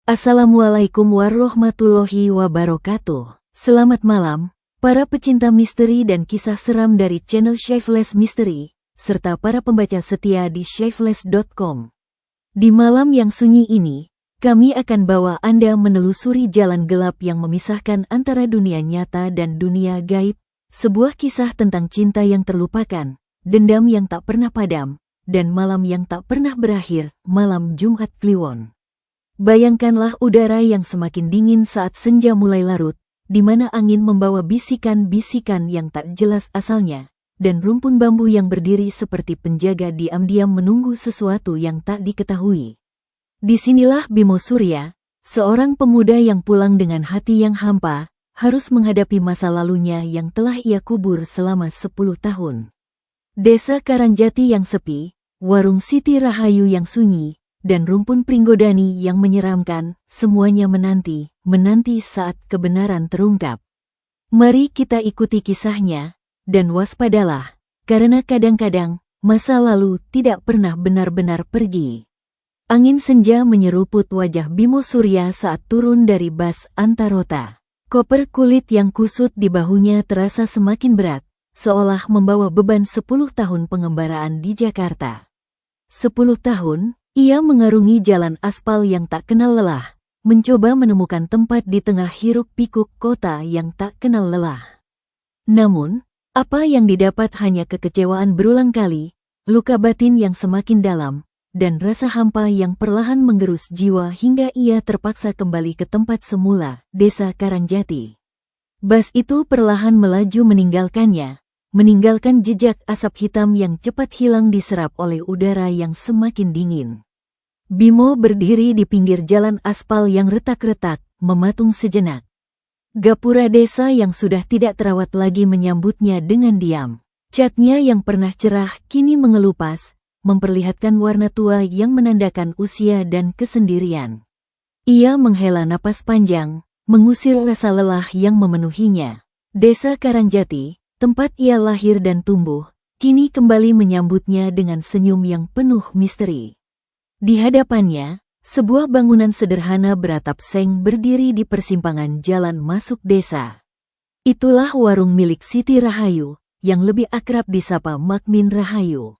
Assalamualaikum warahmatullahi wabarakatuh. Selamat malam, para pecinta misteri dan kisah seram dari channel Shyfeless Mystery, serta para pembaca setia di shyfeless.com. Di malam yang sunyi ini, kami akan bawa Anda menelusuri jalan gelap yang memisahkan antara dunia nyata dan dunia gaib, sebuah kisah tentang cinta yang terlupakan, dendam yang tak pernah padam, dan malam yang tak pernah berakhir, malam Jumat Kliwon. Bayangkanlah udara yang semakin dingin saat senja mulai larut, di mana angin membawa bisikan-bisikan yang tak jelas asalnya, dan rumpun bambu yang berdiri seperti penjaga diam-diam menunggu sesuatu yang tak diketahui. Disinilah Bimo Surya, seorang pemuda yang pulang dengan hati yang hampa, harus menghadapi masa lalunya yang telah ia kubur selama 10 tahun. Desa Karangjati yang sepi, warung Siti Rahayu yang sunyi, dan rumpun Pringgodani yang menyeramkan, semuanya menanti saat kebenaran terungkap. Mari kita ikuti kisahnya, dan waspadalah, karena kadang-kadang, masa lalu tidak pernah benar-benar pergi. Angin senja menyeruput wajah Bimo Surya saat turun dari bas Antarota. Koper kulit yang kusut di bahunya terasa semakin berat, seolah membawa beban 10 tahun pengembaraan di Jakarta. 10 tahun, ia mengarungi jalan aspal yang tak kenal lelah, mencoba menemukan tempat di tengah hiruk-pikuk kota yang tak kenal lelah. Namun, apa yang didapat hanya kekecewaan berulang kali, luka batin yang semakin dalam, dan rasa hampa yang perlahan menggerus jiwa hingga ia terpaksa kembali ke tempat semula, Desa Karangjati. Bas itu perlahan melaju meninggalkan jejak asap hitam yang cepat hilang diserap oleh udara yang semakin dingin. Bimo berdiri di pinggir jalan aspal yang retak-retak, mematung sejenak. Gapura desa yang sudah tidak terawat lagi menyambutnya dengan diam. Catnya yang pernah cerah kini mengelupas, memperlihatkan warna tua yang menandakan usia dan kesendirian. Ia menghela napas panjang, mengusir rasa lelah yang memenuhinya. Desa Karangjati, tempat ia lahir dan tumbuh, kini kembali menyambutnya dengan senyum yang penuh misteri. Di hadapannya, sebuah bangunan sederhana beratap seng berdiri di persimpangan jalan masuk desa. Itulah warung milik Siti Rahayu, yang lebih akrab disapa Makmin Rahayu.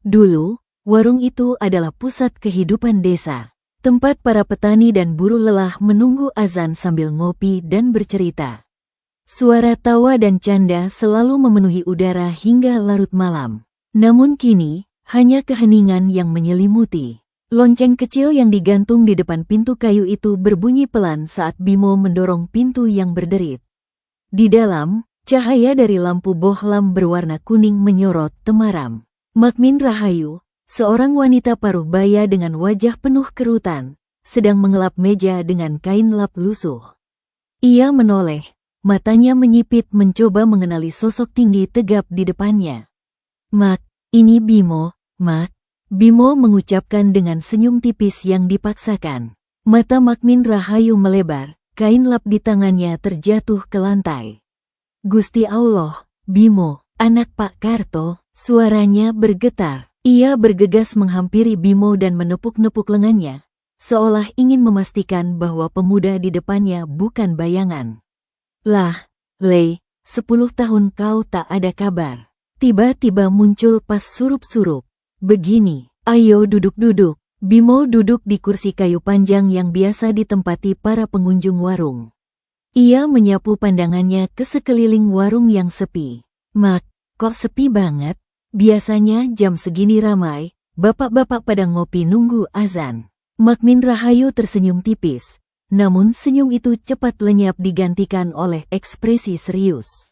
Dulu, warung itu adalah pusat kehidupan desa, tempat para petani dan buruh lelah menunggu azan sambil ngopi dan bercerita. Suara tawa dan canda selalu memenuhi udara hingga larut malam. Namun kini, hanya keheningan yang menyelimuti. Lonceng kecil yang digantung di depan pintu kayu itu berbunyi pelan saat Bimo mendorong pintu yang berderit. Di dalam, cahaya dari lampu bohlam berwarna kuning menyorot temaram. Makmin Rahayu, seorang wanita paruh baya dengan wajah penuh kerutan, sedang mengelap meja dengan kain lap lusuh. Ia menoleh, matanya menyipit mencoba mengenali sosok tinggi tegap di depannya. "Mak, ini Bimo, Mak." Bimo mengucapkan dengan senyum tipis yang dipaksakan. Mata Makmin Rahayu melebar, kain lap di tangannya terjatuh ke lantai. "Gusti Allah, Bimo, anak Pak Karto," suaranya bergetar. Ia bergegas menghampiri Bimo dan menepuk-nepuk lengannya, seolah ingin memastikan bahwa pemuda di depannya bukan bayangan. "Lah, Le, 10 tahun kau tak ada kabar." Tiba-tiba muncul pas surup-surup. "Begini, ayo duduk-duduk." Bimo duduk di kursi kayu panjang yang biasa ditempati para pengunjung warung. Ia menyapu pandangannya ke sekeliling warung yang sepi. "Mak, kok sepi banget? Biasanya jam segini ramai, bapak-bapak pada ngopi nunggu azan." Makmin Rahayu tersenyum tipis, namun senyum itu cepat lenyap digantikan oleh ekspresi serius.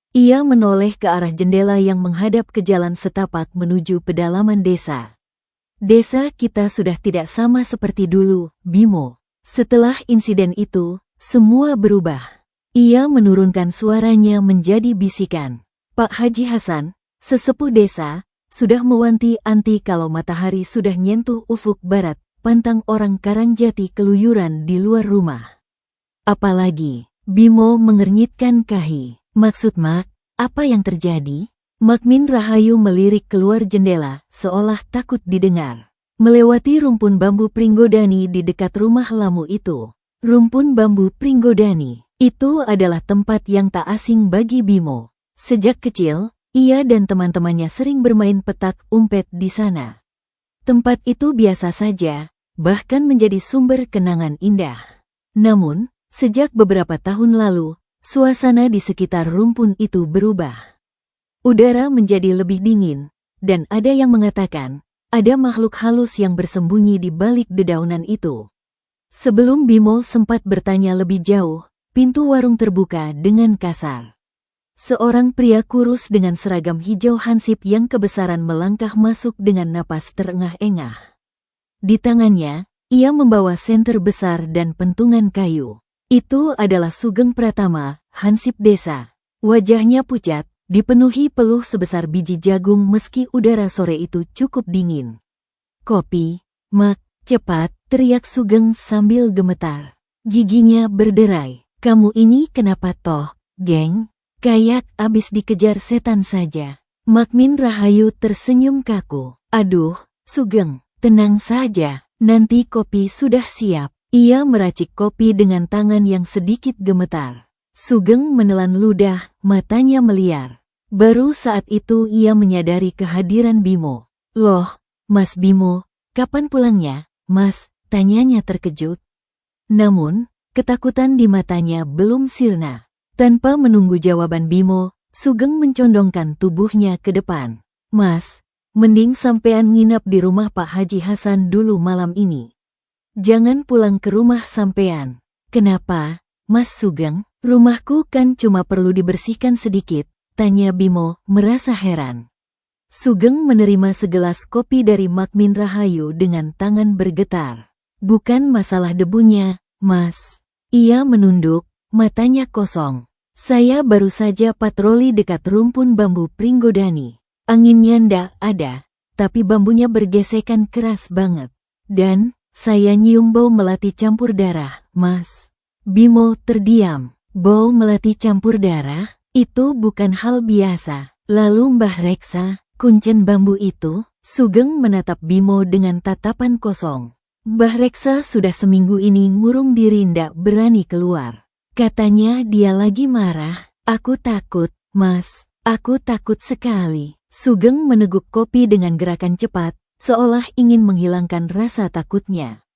Ia menoleh ke arah jendela yang menghadap ke jalan setapak menuju pedalaman desa. "Desa kita sudah tidak sama seperti dulu, Bimo. Setelah insiden itu, semua berubah." Ia menurunkan suaranya menjadi bisikan. Pak Haji Hasan, sesepuh desa, sudah mewanti-wanti kalau matahari sudah nyentuh ufuk barat, pantang orang Karangjati keluyuran di luar rumah. "Apalagi?" Bimo mengernyitkan kahi. "Maksud Mak, apa yang terjadi?" Makmin Rahayu melirik keluar jendela, seolah takut didengar. melewati rumpun bambu Pringgodani di dekat rumah Lamu itu. Rumpun bambu Pringgodani itu adalah tempat yang tak asing bagi Bimo. Sejak kecil, ia dan teman-temannya sering bermain petak umpet di sana. Tempat itu biasa saja, bahkan menjadi sumber kenangan indah. Namun, sejak beberapa tahun lalu, suasana di sekitar rumpun itu berubah. Udara menjadi lebih dingin, dan ada yang mengatakan, ada makhluk halus yang bersembunyi di balik dedaunan itu. Sebelum Bimo sempat bertanya lebih jauh, pintu warung terbuka dengan kasar. Seorang pria kurus dengan seragam hijau hansip yang kebesaran melangkah masuk dengan napas terengah-engah. Di tangannya, ia membawa senter besar dan pentungan kayu. Itu adalah Sugeng Pratama, hansip desa. Wajahnya pucat, dipenuhi peluh sebesar biji jagung meski udara sore itu cukup dingin. Kopi, Mak, cepat, teriak Sugeng sambil gemetar. Giginya berderai. Kamu ini kenapa toh, geng? Kayak abis dikejar setan saja. Makmin Rahayu tersenyum kaku. Aduh, Sugeng, tenang saja, nanti kopi sudah siap. Ia meracik kopi dengan tangan yang sedikit gemetar. Sugeng menelan ludah, matanya meliar. Baru saat itu ia menyadari kehadiran Bimo. Loh, Mas Bimo, kapan pulangnya, Mas? Tanyanya terkejut. Namun, ketakutan di matanya belum sirna. Tanpa menunggu jawaban Bimo, Sugeng mencondongkan tubuhnya ke depan. Mas, mending sampean nginap di rumah Pak Haji Hasan dulu malam ini. Jangan pulang ke rumah sampean. Kenapa, Mas Sugeng? Rumahku kan cuma perlu dibersihkan sedikit, tanya Bimo, merasa heran. Sugeng menerima segelas kopi dari Makmin Rahayu dengan tangan bergetar. Bukan masalah debunya, Mas. Ia menunduk, matanya kosong. Saya baru saja patroli dekat rumpun bambu Pringgodani. Anginnya ndak ada, tapi bambunya bergesekan keras banget. Dan, saya nyium bau melati campur darah, Mas. Bimo terdiam. Bau melati campur darah? Itu bukan hal biasa. Lalu Mbah Reksa, kuncen bambu itu? Sugeng menatap Bimo dengan tatapan kosong. Mbah Reksa sudah seminggu ini ngurung diri ndak berani keluar. Katanya dia lagi marah. Aku takut, Mas. Aku takut sekali. Sugeng meneguk kopi dengan gerakan cepat, seolah ingin menghilangkan rasa takutnya.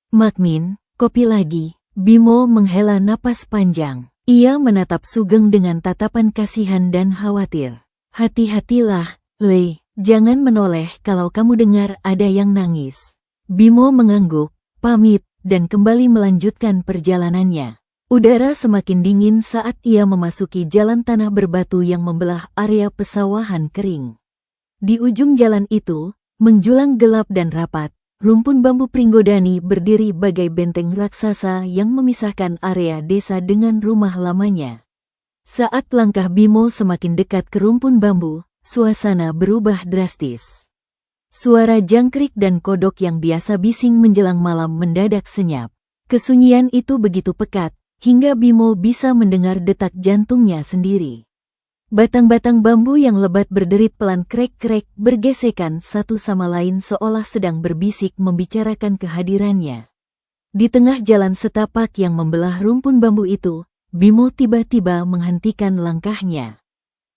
Makmin, kopi lagi. Bimo menghela napas panjang. Ia menatap Sugeng dengan tatapan kasihan dan khawatir. Hati-hatilah, Le. Jangan menoleh kalau kamu dengar ada yang nangis. Bimo mengangguk, pamit, dan kembali melanjutkan perjalanannya. Udara semakin dingin saat ia memasuki jalan tanah berbatu yang membelah area pesawahan kering. Di ujung jalan itu, menjulang gelap dan rapat, rumpun bambu Pringgodani berdiri bagai benteng raksasa yang memisahkan area desa dengan rumah lamanya. Saat langkah Bimo semakin dekat ke rumpun bambu, suasana berubah drastis. Suara jangkrik dan kodok yang biasa bising menjelang malam mendadak senyap. Kesunyian itu begitu pekat, hingga Bimo bisa mendengar detak jantungnya sendiri. Batang-batang bambu yang lebat berderit pelan krek-krek bergesekan satu sama lain seolah sedang berbisik membicarakan kehadirannya. Di tengah jalan setapak yang membelah rumpun bambu itu, Bimo tiba-tiba menghentikan langkahnya.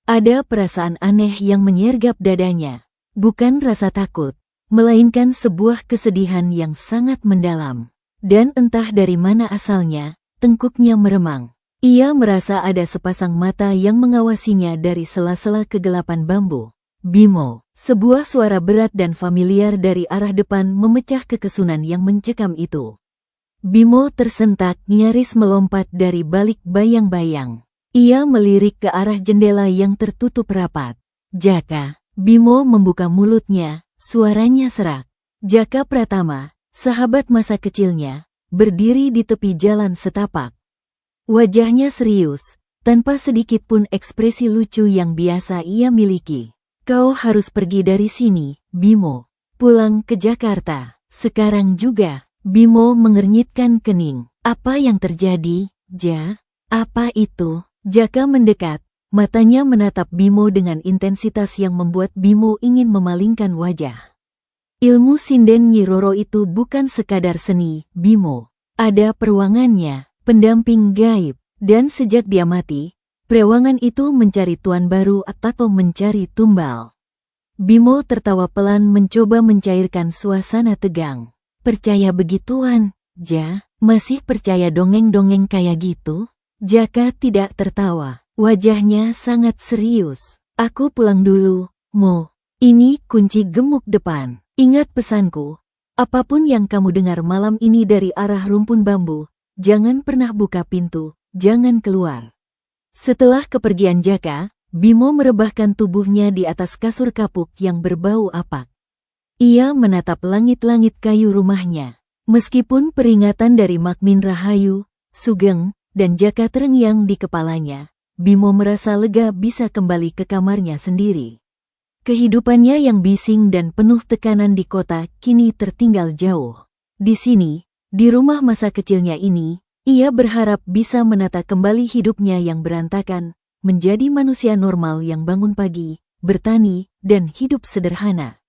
Ada perasaan aneh yang menyergap dadanya. Bukan rasa takut, melainkan sebuah kesedihan yang sangat mendalam. Dan entah dari mana asalnya, tengkuknya meremang. Ia merasa ada sepasang mata yang mengawasinya dari sela-sela kegelapan bambu. Bimo, sebuah suara berat dan familiar dari arah depan memecah kekesunan yang mencekam itu. Bimo tersentak nyaris melompat dari balik bayang-bayang. Ia melirik ke arah jendela yang tertutup rapat. Jaka. Bimo membuka mulutnya, suaranya serak. Jaka Pratama, sahabat masa kecilnya, berdiri di tepi jalan setapak. Wajahnya serius, tanpa sedikit pun ekspresi lucu yang biasa ia miliki. Kau harus pergi dari sini, Bimo. Pulang ke Jakarta. Sekarang juga. Bimo mengernyitkan kening. Apa yang terjadi, Ja? Apa itu? Jaka mendekat. Matanya menatap Bimo dengan intensitas yang membuat Bimo ingin memalingkan wajah. Ilmu sinden Nyi Roro itu bukan sekadar seni, Bimo. Ada peruangannya, pendamping gaib, dan sejak dia mati, peruangan itu mencari tuan baru atau mencari tumbal. Bimo tertawa pelan mencoba mencairkan suasana tegang. Percaya begituan, Ja? Masih percaya dongeng-dongeng kayak gitu? Jaka tidak tertawa, wajahnya sangat serius. Aku pulang dulu, Mo. Ini kunci gemuk depan. Ingat pesanku, apapun yang kamu dengar malam ini dari arah rumpun bambu, jangan pernah buka pintu, jangan keluar. Setelah kepergian Jaka, Bimo merebahkan tubuhnya di atas kasur kapuk yang berbau apak. Ia menatap langit-langit kayu rumahnya. Meskipun peringatan dari Makmin Rahayu, Sugeng, dan Jaka terngiang di kepalanya, Bimo merasa lega bisa kembali ke kamarnya sendiri. Kehidupannya yang bising dan penuh tekanan di kota kini tertinggal jauh. Di sini, di rumah masa kecilnya ini, ia berharap bisa menata kembali hidupnya yang berantakan, menjadi manusia normal yang bangun pagi, bertani, dan hidup sederhana.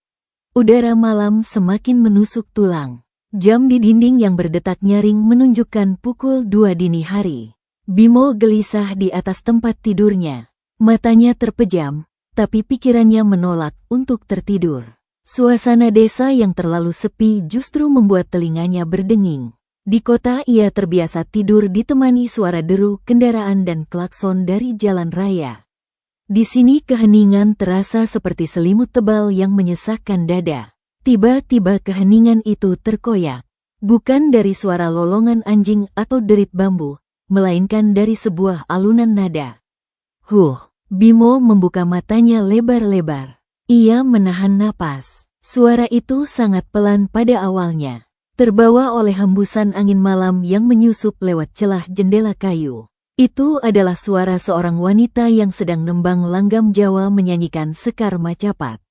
Udara malam semakin menusuk tulang. Jam di dinding yang berdetak nyaring menunjukkan pukul 2 dini hari. Bimo gelisah di atas tempat tidurnya. Matanya terpejam, tapi pikirannya menolak untuk tertidur. Suasana desa yang terlalu sepi justru membuat telinganya berdenging. Di kota ia terbiasa tidur ditemani suara deru kendaraan dan klakson dari jalan raya. Di sini keheningan terasa seperti selimut tebal yang menyesakkan dada. Tiba-tiba keheningan itu terkoyak. Bukan dari suara lolongan anjing atau derit bambu, melainkan dari sebuah alunan nada. Bimo membuka matanya lebar-lebar. Ia menahan napas. Suara itu sangat pelan pada awalnya, terbawa oleh hembusan angin malam yang menyusup lewat celah jendela kayu. Itu adalah suara seorang wanita yang sedang nembang langgam Jawa menyanyikan Sekar Macapat.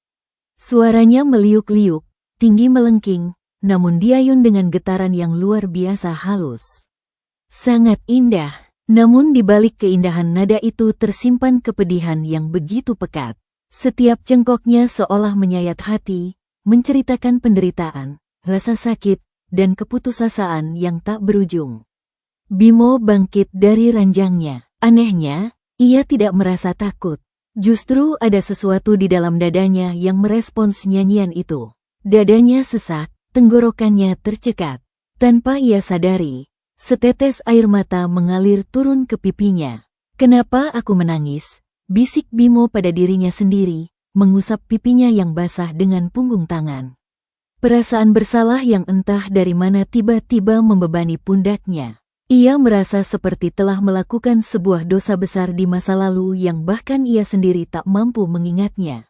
Suaranya meliuk-liuk, tinggi melengking, namun diayun dengan getaran yang luar biasa halus. Sangat indah. Namun di balik keindahan nada itu tersimpan kepedihan yang begitu pekat. Setiap cengkoknya seolah menyayat hati, menceritakan penderitaan, rasa sakit, dan keputusasaan yang tak berujung. Bimo bangkit dari ranjangnya. Anehnya, ia tidak merasa takut. Justru ada sesuatu di dalam dadanya yang merespons nyanyian itu. Dadanya sesak, tenggorokannya tercekat. Tanpa ia sadari, setetes air mata mengalir turun ke pipinya. Kenapa aku menangis? Bisik Bimo pada dirinya sendiri, mengusap pipinya yang basah dengan punggung tangan. Perasaan bersalah yang entah dari mana tiba-tiba membebani pundaknya. Ia merasa seperti telah melakukan sebuah dosa besar di masa lalu yang bahkan ia sendiri tak mampu mengingatnya.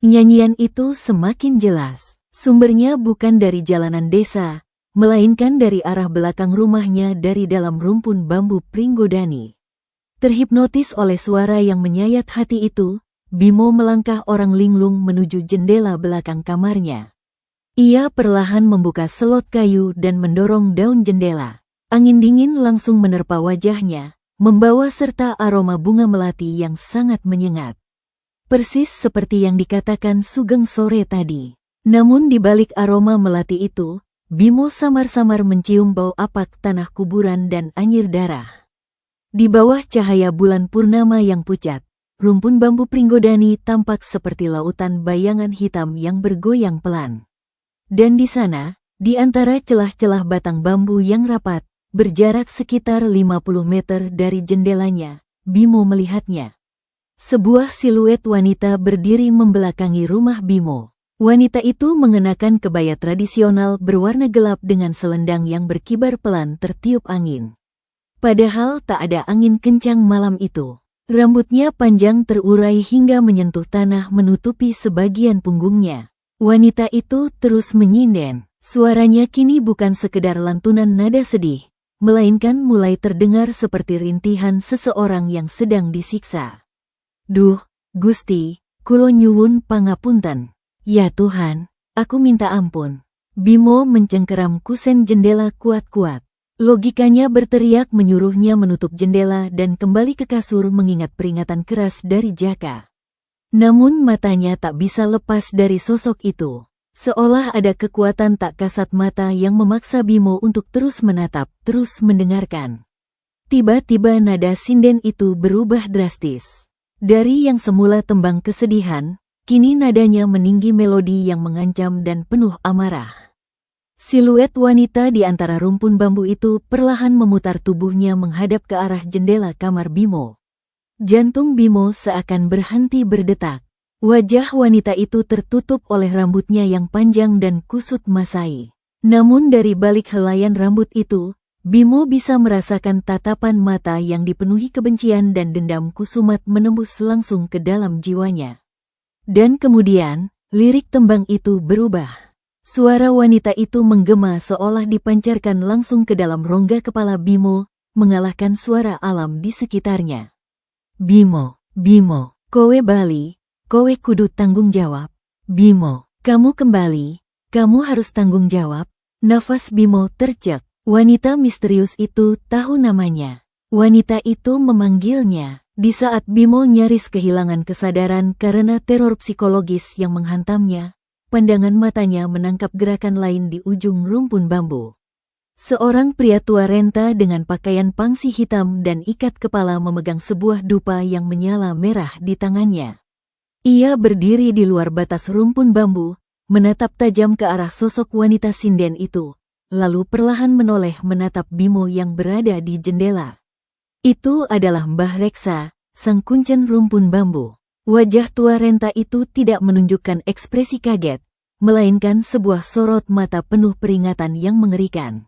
Nyanyian itu semakin jelas. Sumbernya bukan dari jalanan desa, melainkan dari arah belakang rumahnya dari dalam rumpun bambu Pringgodani. Terhipnotis oleh suara yang menyayat hati itu, Bimo melangkah orang linglung menuju jendela belakang kamarnya. Ia perlahan membuka selot kayu dan mendorong daun jendela. Angin dingin langsung menerpa wajahnya, membawa serta aroma bunga melati yang sangat menyengat. Persis seperti yang dikatakan Sugeng sore tadi. Namun di balik aroma melati itu, Bimo samar-samar mencium bau apak tanah kuburan dan anyir darah. Di bawah cahaya bulan purnama yang pucat, rumpun bambu Pringgodani tampak seperti lautan bayangan hitam yang bergoyang pelan. Dan di sana, di antara celah-celah batang bambu yang rapat, berjarak sekitar 50 meter dari jendelanya, Bimo melihatnya. Sebuah siluet wanita berdiri membelakangi rumah Bimo. Wanita itu mengenakan kebaya tradisional berwarna gelap dengan selendang yang berkibar pelan tertiup angin. Padahal tak ada angin kencang malam itu. Rambutnya panjang terurai hingga menyentuh tanah menutupi sebagian punggungnya. Wanita itu terus menyinden. Suaranya kini bukan sekedar lantunan nada sedih, melainkan mulai terdengar seperti rintihan seseorang yang sedang disiksa. Duh, Gusti, kulo nyuwun pangapunten. Ya Tuhan, aku minta ampun. Bimo mencengkeram kusen jendela kuat-kuat. Logikanya berteriak menyuruhnya menutup jendela dan kembali ke kasur mengingat peringatan keras dari Jaka. Namun matanya tak bisa lepas dari sosok itu. Seolah ada kekuatan tak kasat mata yang memaksa Bimo untuk terus menatap, terus mendengarkan. Tiba-tiba nada sinden itu berubah drastis. Dari yang semula tembang kesedihan, kini nadanya meninggi melodi yang mengancam dan penuh amarah. Siluet wanita di antara rumpun bambu itu perlahan memutar tubuhnya menghadap ke arah jendela kamar Bimo. Jantung Bimo seakan berhenti berdetak. Wajah wanita itu tertutup oleh rambutnya yang panjang dan kusut masai. Namun dari balik helaian rambut itu, Bimo bisa merasakan tatapan mata yang dipenuhi kebencian dan dendam kusumat menembus langsung ke dalam jiwanya. Dan kemudian, lirik tembang itu berubah. Suara wanita itu menggema seolah dipancarkan langsung ke dalam rongga kepala Bimo, mengalahkan suara alam di sekitarnya. Bimo, Bimo, kowe bali. Kowe kudu tanggung jawab. Bimo, kamu kembali. Kamu harus tanggung jawab. Nafas Bimo tercek. Wanita misterius itu tahu namanya. Wanita itu memanggilnya. Di saat Bimo nyaris kehilangan kesadaran karena teror psikologis yang menghantamnya, pandangan matanya menangkap gerakan lain di ujung rumpun bambu. Seorang pria tua renta dengan pakaian pangsi hitam dan ikat kepala memegang sebuah dupa yang menyala merah di tangannya. Ia berdiri di luar batas rumpun bambu, menatap tajam ke arah sosok wanita sinden itu, lalu perlahan menoleh menatap Bimo yang berada di jendela. Itu adalah Mbah Reksa, sang kuncen rumpun bambu. Wajah tua renta itu tidak menunjukkan ekspresi kaget, melainkan sebuah sorot mata penuh peringatan yang mengerikan.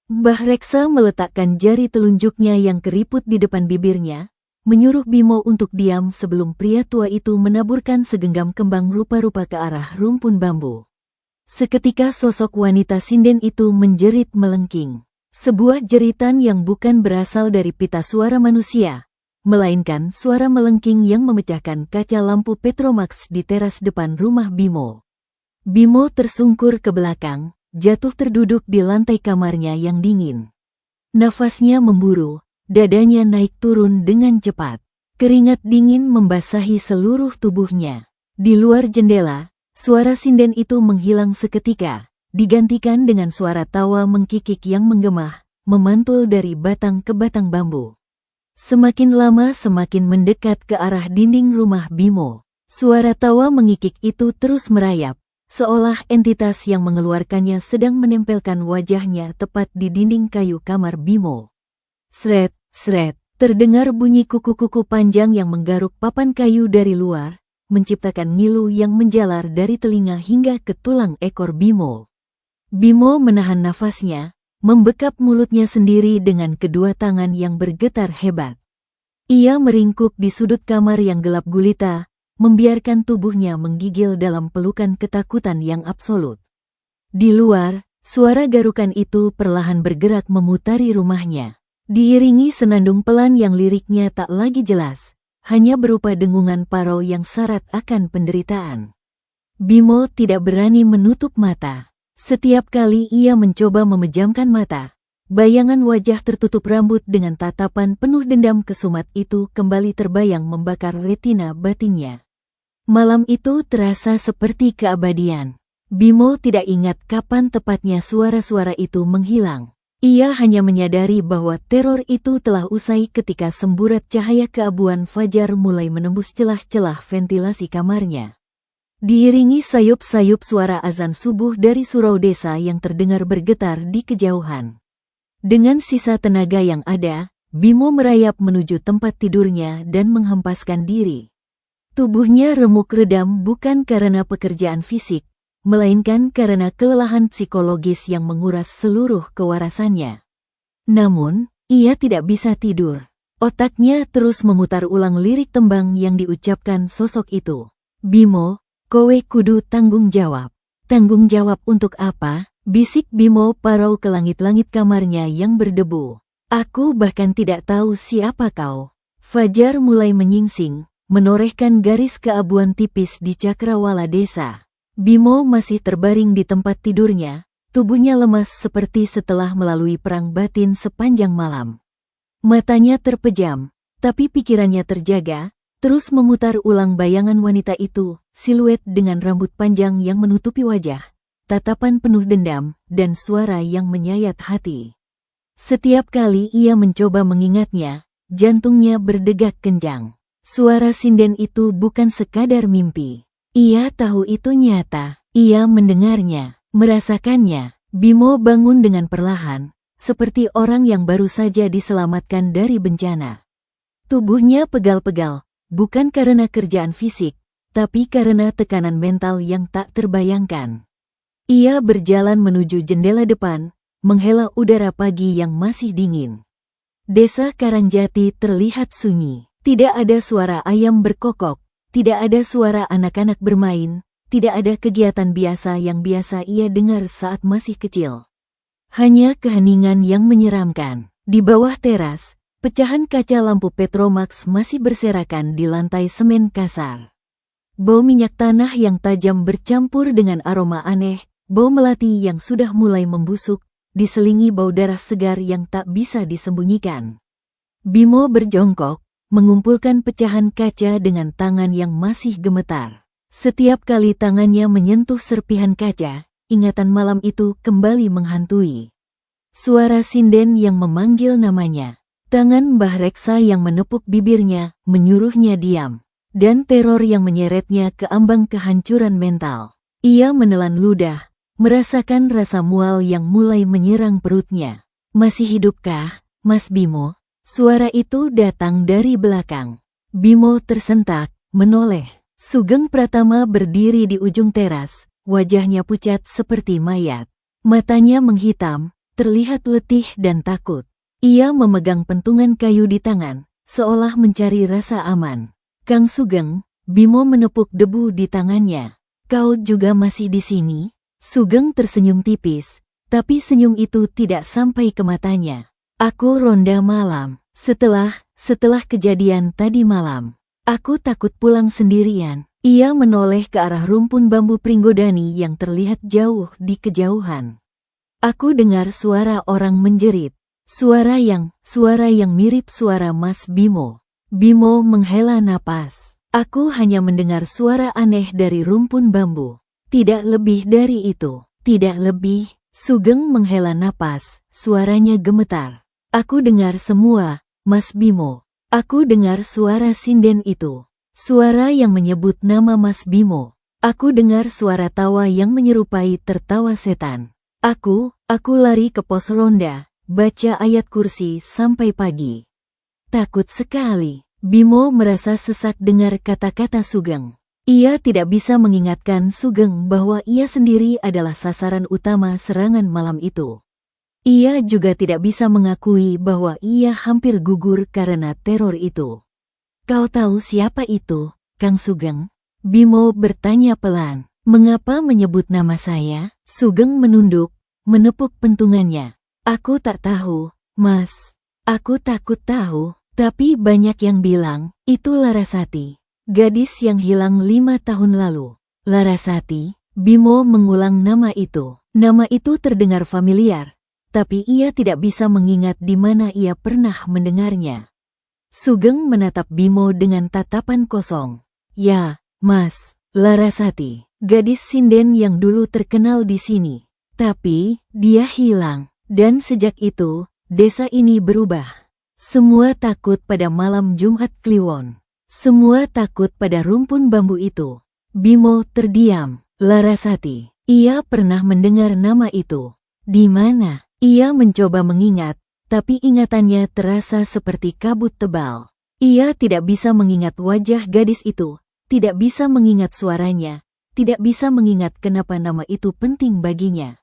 Mbah Reksa meletakkan jari telunjuknya yang keriput di depan bibirnya, menyuruh Bimo untuk diam sebelum pria tua itu menaburkan segenggam kembang rupa-rupa ke arah rumpun bambu. Seketika sosok wanita sinden itu menjerit melengking. Sebuah jeritan yang bukan berasal dari pita suara manusia, melainkan suara melengking yang memecahkan kaca lampu Petromax di teras depan rumah Bimo. Bimo tersungkur ke belakang, jatuh terduduk di lantai kamarnya yang dingin. Nafasnya memburu. Dadanya naik turun dengan cepat. Keringat dingin membasahi seluruh tubuhnya. Di luar jendela, suara sinden itu menghilang seketika, digantikan dengan suara tawa mengkikik yang menggema, memantul dari batang ke batang bambu. Semakin lama semakin mendekat ke arah dinding rumah Bimo. Suara tawa mengikik itu terus merayap, seolah entitas yang mengeluarkannya sedang menempelkan wajahnya tepat di dinding kayu kamar Bimo. Sret, sret, terdengar bunyi kuku-kuku panjang yang menggaruk papan kayu dari luar, menciptakan ngilu yang menjalar dari telinga hingga ke tulang ekor Bimo. Bimo menahan nafasnya, membekap mulutnya sendiri dengan kedua tangan yang bergetar hebat. Ia meringkuk di sudut kamar yang gelap gulita, membiarkan tubuhnya menggigil dalam pelukan ketakutan yang absolut. Di luar, suara garukan itu perlahan bergerak memutari rumahnya. Diiringi senandung pelan yang liriknya tak lagi jelas, hanya berupa dengungan parau yang syarat akan penderitaan. Bimo tidak berani menutup mata. Setiap kali ia mencoba memejamkan mata, bayangan wajah tertutup rambut dengan tatapan penuh dendam kesumat itu kembali terbayang membakar retina batinnya. Malam itu terasa seperti keabadian. Bimo tidak ingat kapan tepatnya suara-suara itu menghilang. Ia hanya menyadari bahwa teror itu telah usai ketika semburat cahaya keabuan fajar mulai menembus celah-celah ventilasi kamarnya. Diiringi sayup-sayup suara azan subuh dari surau desa yang terdengar bergetar di kejauhan. Dengan sisa tenaga yang ada, Bimo merayap menuju tempat tidurnya dan menghempaskan diri. Tubuhnya remuk redam bukan karena pekerjaan fisik, melainkan karena kelelahan psikologis yang menguras seluruh kewarasannya. Namun, ia tidak bisa tidur. Otaknya terus memutar ulang lirik tembang yang diucapkan sosok itu. Bimo, kowe kudu tanggung jawab. Tanggung jawab untuk apa? Bisik Bimo parau ke langit-langit kamarnya yang berdebu. Aku bahkan tidak tahu siapa kau. Fajar mulai menyingsing, menorehkan garis keabuan tipis di cakrawala desa. Bimo masih terbaring di tempat tidurnya, tubuhnya lemas seperti setelah melalui perang batin sepanjang malam. Matanya terpejam, tapi pikirannya terjaga, terus memutar ulang bayangan wanita itu, siluet dengan rambut panjang yang menutupi wajah, tatapan penuh dendam, dan suara yang menyayat hati. Setiap kali ia mencoba mengingatnya, jantungnya berdegak kencang. Suara sinden itu bukan sekadar mimpi. Ia tahu itu nyata, ia mendengarnya, merasakannya. Bimo bangun dengan perlahan, seperti orang yang baru saja diselamatkan dari bencana. Tubuhnya pegal-pegal, bukan karena kerjaan fisik, tapi karena tekanan mental yang tak terbayangkan. Ia berjalan menuju jendela depan, menghela udara pagi yang masih dingin. Desa Karangjati terlihat sunyi. Tidak ada suara ayam berkokok, tidak ada suara anak-anak bermain, tidak ada kegiatan biasa yang biasa ia dengar saat masih kecil. Hanya keheningan yang menyeramkan. Di bawah teras, pecahan kaca lampu Petromax masih berserakan di lantai semen kasar. Bau minyak tanah yang tajam bercampur dengan aroma aneh, bau melati yang sudah mulai membusuk, diselingi bau darah segar yang tak bisa disembunyikan. Bimo berjongkok, mengumpulkan pecahan kaca dengan tangan yang masih gemetar. Setiap kali tangannya menyentuh serpihan kaca, ingatan malam itu kembali menghantui. Suara sinden yang memanggil namanya. Tangan Mbah Reksa yang menepuk bibirnya, menyuruhnya diam. Dan teror yang menyeretnya ke ambang kehancuran mental. Ia menelan ludah, merasakan rasa mual yang mulai menyerang perutnya. Masih hidupkah, Mas Bimo? Suara itu datang dari belakang. Bimo tersentak, menoleh. Sugeng Pratama berdiri di ujung teras, wajahnya pucat seperti mayat. Matanya menghitam, terlihat letih dan takut. Ia memegang pentungan kayu di tangan, seolah mencari rasa aman. Kang Sugeng, Bimo menepuk debu di tangannya. Kau juga masih di sini? Sugeng tersenyum tipis, tapi senyum itu tidak sampai ke matanya. Aku ronda malam. Setelah kejadian tadi malam, aku takut pulang sendirian. Ia menoleh ke arah rumpun bambu Pringgodani yang terlihat jauh di kejauhan. Aku dengar suara orang menjerit. Suara yang mirip suara Mas Bimo. Bimo menghela napas. Aku hanya mendengar suara aneh dari rumpun bambu. Tidak lebih dari itu. Tidak lebih. Sugeng menghela napas, suaranya gemetar. Aku dengar semua, Mas Bimo. Aku dengar suara sinden itu. Suara yang menyebut nama Mas Bimo. Aku dengar suara tawa yang menyerupai tertawa setan. Aku lari ke pos ronda, baca ayat kursi sampai pagi. Takut sekali. Bimo merasa sesak dengar kata-kata Sugeng. Ia tidak bisa mengingatkan Sugeng bahwa ia sendiri adalah sasaran utama serangan malam itu. Ia juga tidak bisa mengakui bahwa ia hampir gugur karena teror itu. Kau tahu siapa itu, Kang Sugeng? Bimo bertanya pelan. Mengapa menyebut nama saya? Sugeng menunduk, menepuk pentungannya. Aku tak tahu, Mas. Aku takut tahu, tapi banyak yang bilang, itu Larasati. Gadis yang hilang 5 tahun lalu. Larasati, Bimo mengulang nama itu. Nama itu terdengar familiar, tapi ia tidak bisa mengingat di mana ia pernah mendengarnya. Sugeng menatap Bimo dengan tatapan kosong. Ya, Mas, Larasati, gadis sinden yang dulu terkenal di sini. Tapi, dia hilang. Dan sejak itu, desa ini berubah. Semua takut pada malam Jumat Kliwon. Semua takut pada rumpun bambu itu. Bimo terdiam. Larasati. Ia pernah mendengar nama itu. Di mana? Ia mencoba mengingat, tapi ingatannya terasa seperti kabut tebal. Ia tidak bisa mengingat wajah gadis itu, tidak bisa mengingat suaranya, tidak bisa mengingat kenapa nama itu penting baginya.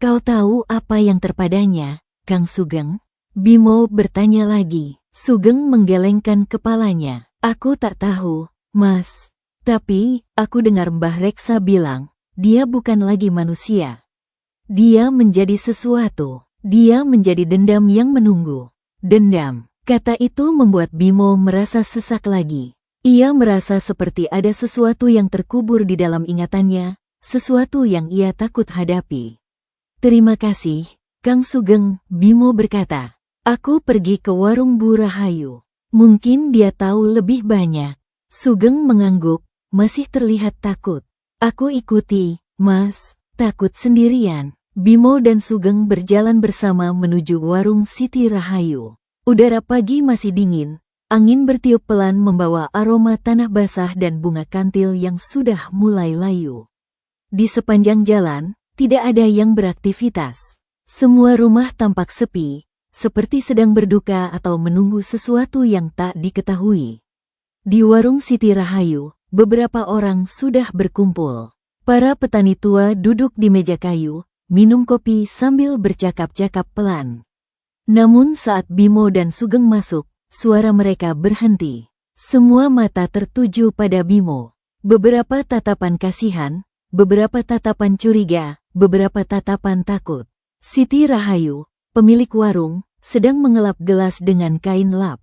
Kau tahu apa yang terpadanya, Kang Sugeng? Bimo bertanya lagi. Sugeng menggelengkan kepalanya. Aku tak tahu, Mas. Tapi, aku dengar Mbah Reksa bilang, dia bukan lagi manusia. Dia menjadi sesuatu. Dia menjadi dendam yang menunggu. Dendam. Kata itu membuat Bimo merasa sesak lagi. Ia merasa seperti ada sesuatu yang terkubur di dalam ingatannya, sesuatu yang ia takut hadapi. Terima kasih, Kang Sugeng, Bimo berkata. Aku pergi ke warung Bu Rahayu. Mungkin dia tahu lebih banyak. Sugeng mengangguk, masih terlihat takut. Aku ikuti, Mas, takut sendirian. Bimo dan Sugeng berjalan bersama menuju warung Siti Rahayu. Udara pagi masih dingin, angin bertiup pelan membawa aroma tanah basah dan bunga kantil yang sudah mulai layu. Di sepanjang jalan, tidak ada yang beraktivitas. Semua rumah tampak sepi, seperti sedang berduka atau menunggu sesuatu yang tak diketahui. Di warung Siti Rahayu, beberapa orang sudah berkumpul. Para petani tua duduk di meja kayu, minum kopi sambil bercakap-cakap pelan. Namun saat Bimo dan Sugeng masuk, suara mereka berhenti. Semua mata tertuju pada Bimo. Beberapa tatapan kasihan, beberapa tatapan curiga, beberapa tatapan takut. Siti Rahayu, pemilik warung, sedang mengelap gelas dengan kain lap.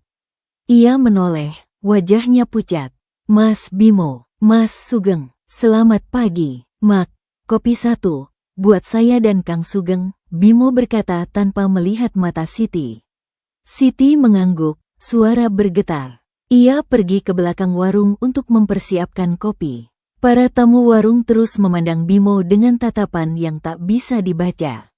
Ia menoleh, wajahnya pucat. Mas Bimo, Mas Sugeng, selamat pagi. Mak, kopi satu, buat saya dan Kang Sugeng, Bimo berkata tanpa melihat mata Siti. Siti mengangguk, suara bergetar. Ia pergi ke belakang warung untuk mempersiapkan kopi. Para tamu warung terus memandang Bimo dengan tatapan yang tak bisa dibaca.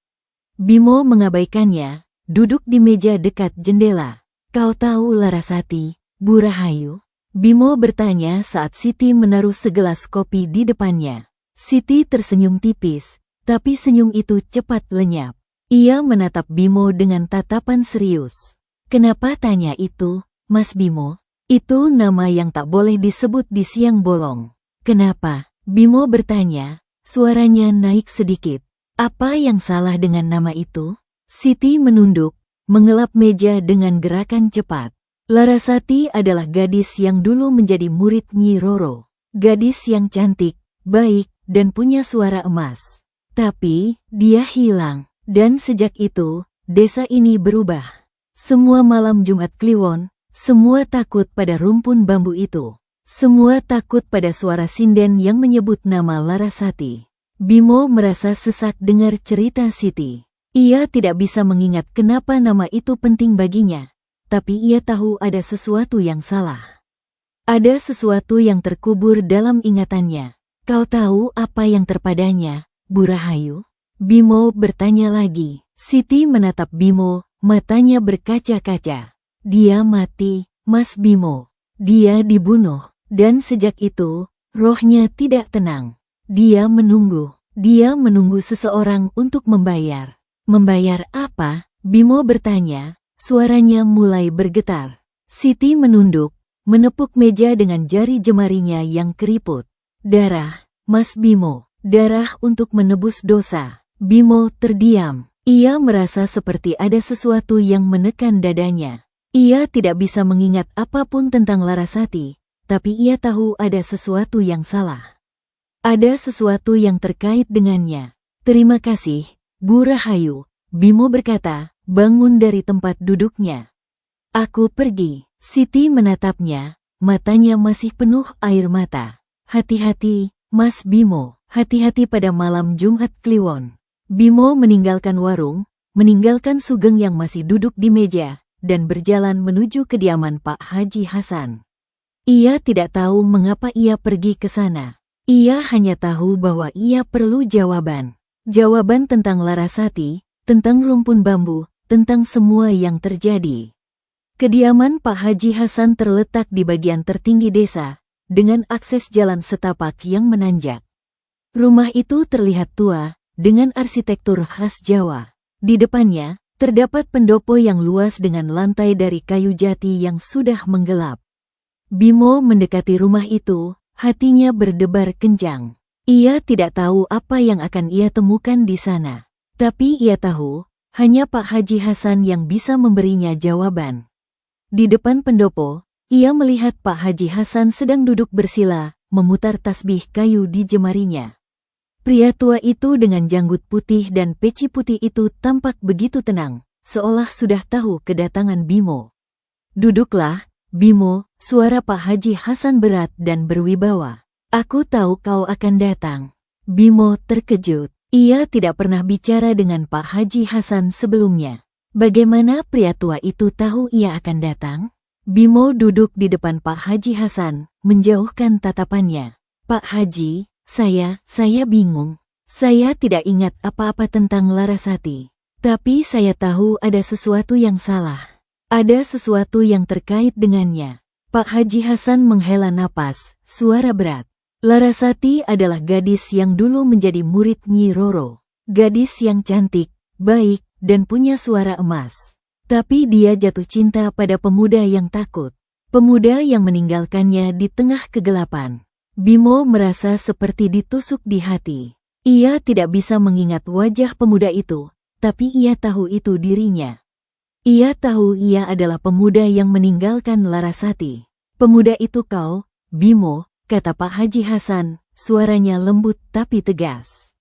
Bimo mengabaikannya, duduk di meja dekat jendela. Kau tahu Larasati, Bu Rahayu? Bimo bertanya saat Siti menaruh segelas kopi di depannya. Siti tersenyum tipis, tapi senyum itu cepat lenyap. Ia menatap Bimo dengan tatapan serius. Kenapa tanya itu, Mas Bimo? Itu nama yang tak boleh disebut di siang bolong. Kenapa? Bimo bertanya, suaranya naik sedikit. Apa yang salah dengan nama itu? Siti menunduk, mengelap meja dengan gerakan cepat. Larasati adalah gadis yang dulu menjadi murid Nyi Roro. Gadis yang cantik, baik, dan punya suara emas. Tapi, dia hilang. Dan sejak itu, desa ini berubah. Semua malam Jumat Kliwon, semua takut pada rumpun bambu itu. Semua takut pada suara sinden yang menyebut nama Larasati. Bimo merasa sesak dengar cerita Siti. Ia tidak bisa mengingat kenapa nama itu penting baginya. Tapi ia tahu ada sesuatu yang salah. Ada sesuatu yang terkubur dalam ingatannya. Kau tahu apa yang terpadanya, Bu Rahayu? Bimo bertanya lagi. Siti menatap Bimo, matanya berkaca-kaca. Dia mati, Mas Bimo. Dia dibunuh. Dan sejak itu, rohnya tidak tenang. Dia menunggu seseorang untuk membayar. Membayar apa? Bimo bertanya, suaranya mulai bergetar. Siti menunduk, menepuk meja dengan jari jemarinya yang keriput. Darah, Mas Bimo, darah untuk menebus dosa. Bimo terdiam. Ia merasa seperti ada sesuatu yang menekan dadanya. Ia tidak bisa mengingat apapun tentang Larasati, tapi ia tahu ada sesuatu yang salah. Ada sesuatu yang terkait dengannya. Terima kasih, Bu Rahayu, Bimo berkata, bangun dari tempat duduknya. Aku pergi. Siti menatapnya, matanya masih penuh air mata. Hati-hati, Mas Bimo, hati-hati pada malam Jumat Kliwon. Bimo meninggalkan warung, meninggalkan Sugeng yang masih duduk di meja, dan berjalan menuju kediaman Pak Haji Hasan. Ia tidak tahu mengapa ia pergi ke sana. Ia hanya tahu bahwa ia perlu jawaban. Jawaban tentang Larasati, tentang rumpun bambu, tentang semua yang terjadi. Kediaman Pak Haji Hasan terletak di bagian tertinggi desa, dengan akses jalan setapak yang menanjak. Rumah itu terlihat tua, dengan arsitektur khas Jawa. Di depannya, terdapat pendopo yang luas dengan lantai dari kayu jati yang sudah menggelap. Bimo mendekati rumah itu, hatinya berdebar kencang. Ia tidak tahu apa yang akan ia temukan di sana. Tapi ia tahu, hanya Pak Haji Hasan yang bisa memberinya jawaban. Di depan pendopo, ia melihat Pak Haji Hasan sedang duduk bersila, memutar tasbih kayu di jemarinya. Pria tua itu dengan janggut putih dan peci putih itu tampak begitu tenang, seolah sudah tahu kedatangan Bimo. Duduklah, Bimo, suara Pak Haji Hasan berat dan berwibawa. Aku tahu kau akan datang. Bimo terkejut. Ia tidak pernah bicara dengan Pak Haji Hasan sebelumnya. Bagaimana pria tua itu tahu ia akan datang? Bimo duduk di depan Pak Haji Hasan, menjauhkan tatapannya. Pak Haji, saya bingung. Saya tidak ingat apa-apa tentang Larasati. Tapi saya tahu ada sesuatu yang salah. Ada sesuatu yang terkait dengannya. Pak Haji Hasan menghela napas, suara berat. Larasati adalah gadis yang dulu menjadi murid Nyi Roro. Gadis yang cantik, baik, dan punya suara emas. Tapi dia jatuh cinta pada pemuda yang takut. Pemuda yang meninggalkannya di tengah kegelapan. Bimo merasa seperti ditusuk di hati. Ia tidak bisa mengingat wajah pemuda itu, tapi ia tahu itu dirinya. Ia tahu ia adalah pemuda yang meninggalkan Larasati. Pemuda itu kau, Bimo, kata Pak Haji Hasan, suaranya lembut tapi tegas.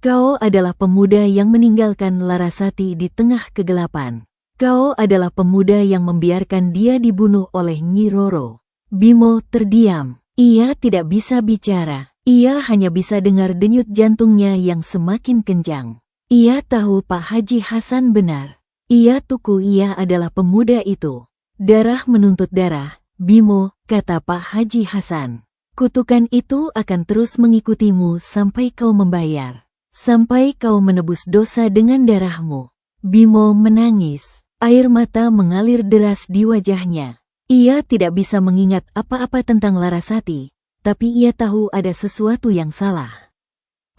Kau adalah pemuda yang meninggalkan Larasati di tengah kegelapan. Kau adalah pemuda yang membiarkan dia dibunuh oleh Nyi Roro. Bimo terdiam. Ia tidak bisa bicara. Ia hanya bisa dengar denyut jantungnya yang semakin kencang. Ia tahu Pak Haji Hasan benar. Ia tuku ia adalah pemuda itu. Darah menuntut darah, Bimo, kata Pak Haji Hasan. Kutukan itu akan terus mengikutimu sampai kau membayar. Sampai kau menebus dosa dengan darahmu. Bimo menangis. Air mata mengalir deras di wajahnya. Ia tidak bisa mengingat apa-apa tentang Larasati. Tapi ia tahu ada sesuatu yang salah.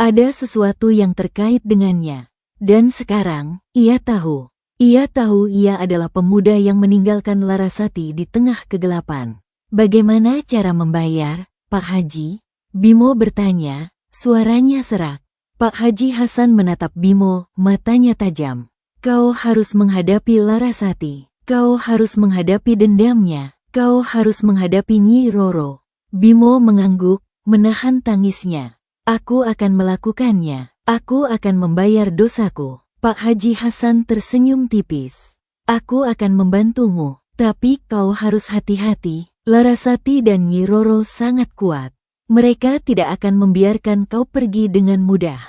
Ada sesuatu yang terkait dengannya. Dan sekarang, ia tahu. Ia tahu ia adalah pemuda yang meninggalkan Larasati di tengah kegelapan. Bagaimana cara membayar, Pak Haji? Bimo bertanya, suaranya serak. Pak Haji Hasan menatap Bimo, matanya tajam. Kau harus menghadapi Larasati. Kau harus menghadapi dendamnya. Kau harus menghadapi Nyi Roro. Bimo mengangguk, menahan tangisnya. Aku akan melakukannya. Aku akan membayar dosaku. Pak Haji Hasan tersenyum tipis. Aku akan membantumu, tapi kau harus hati-hati. Larasati dan Nyi Roro sangat kuat. Mereka tidak akan membiarkan kau pergi dengan mudah.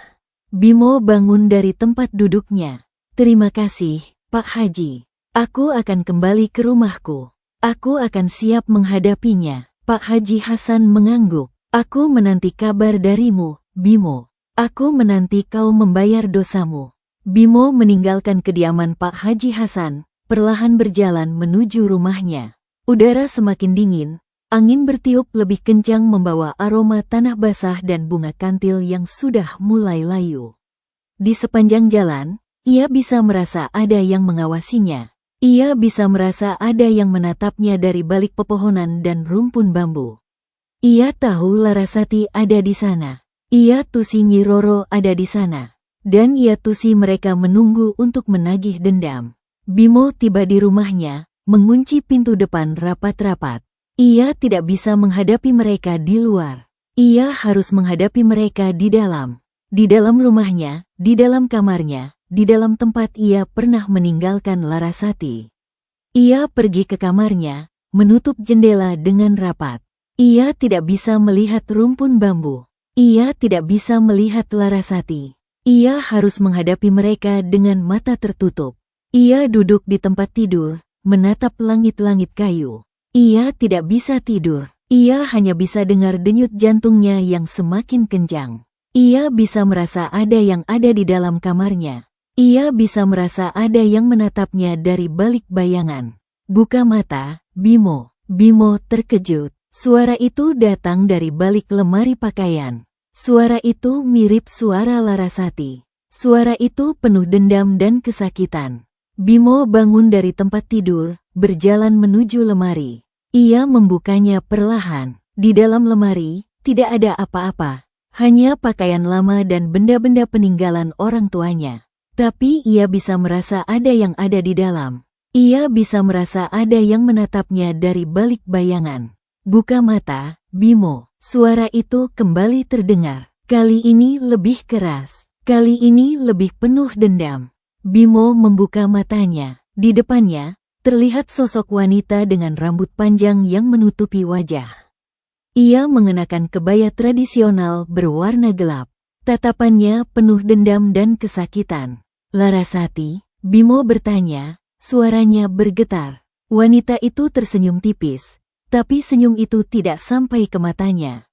Bimo bangun dari tempat duduknya. Terima kasih, Pak Haji. Aku akan kembali ke rumahku. Aku akan siap menghadapinya. Pak Haji Hasan mengangguk. Aku menanti kabar darimu, Bimo. Aku menanti kau membayar dosamu. Bimo meninggalkan kediaman Pak Haji Hasan, perlahan berjalan menuju rumahnya. Udara semakin dingin, angin bertiup lebih kencang membawa aroma tanah basah dan bunga kantil yang sudah mulai layu. Di sepanjang jalan, ia bisa merasa ada yang mengawasinya. Ia bisa merasa ada yang menatapnya dari balik pepohonan dan rumpun bambu. Ia tahu Larasati ada di sana. Ia tusi Nyi Roro ada di sana. Dan ia tusi mereka menunggu untuk menagih dendam. Bimo tiba di rumahnya, mengunci pintu depan rapat-rapat. Ia tidak bisa menghadapi mereka di luar. Ia harus menghadapi mereka di dalam. Di dalam rumahnya, di dalam kamarnya. Di dalam tempat ia pernah meninggalkan Larasati. Ia pergi ke kamarnya, menutup jendela dengan rapat. Ia tidak bisa melihat rumpun bambu. Ia tidak bisa melihat Larasati. Ia harus menghadapi mereka dengan mata tertutup. Ia duduk di tempat tidur, menatap langit-langit kayu. Ia tidak bisa tidur. Ia hanya bisa dengar denyut jantungnya yang semakin kencang. Ia bisa merasa ada yang ada di dalam kamarnya. Ia bisa merasa ada yang menatapnya dari balik bayangan. Buka mata, Bimo. Bimo terkejut. Suara itu datang dari balik lemari pakaian. Suara itu mirip suara Larasati. Suara itu penuh dendam dan kesakitan. Bimo bangun dari tempat tidur, berjalan menuju lemari. Ia membukanya perlahan. Di dalam lemari, tidak ada apa-apa. Hanya pakaian lama dan benda-benda peninggalan orang tuanya. Tapi ia bisa merasa ada yang ada di dalam. Ia bisa merasa ada yang menatapnya dari balik bayangan. Buka mata, Bimo. Suara itu kembali terdengar. Kali ini lebih keras. Kali ini lebih penuh dendam. Bimo membuka matanya. Di depannya, terlihat sosok wanita dengan rambut panjang yang menutupi wajah. Ia mengenakan kebaya tradisional berwarna gelap. Tatapannya penuh dendam dan kesakitan. Larasati, Bimo bertanya, suaranya bergetar. Wanita itu tersenyum tipis, tapi senyum itu tidak sampai ke matanya.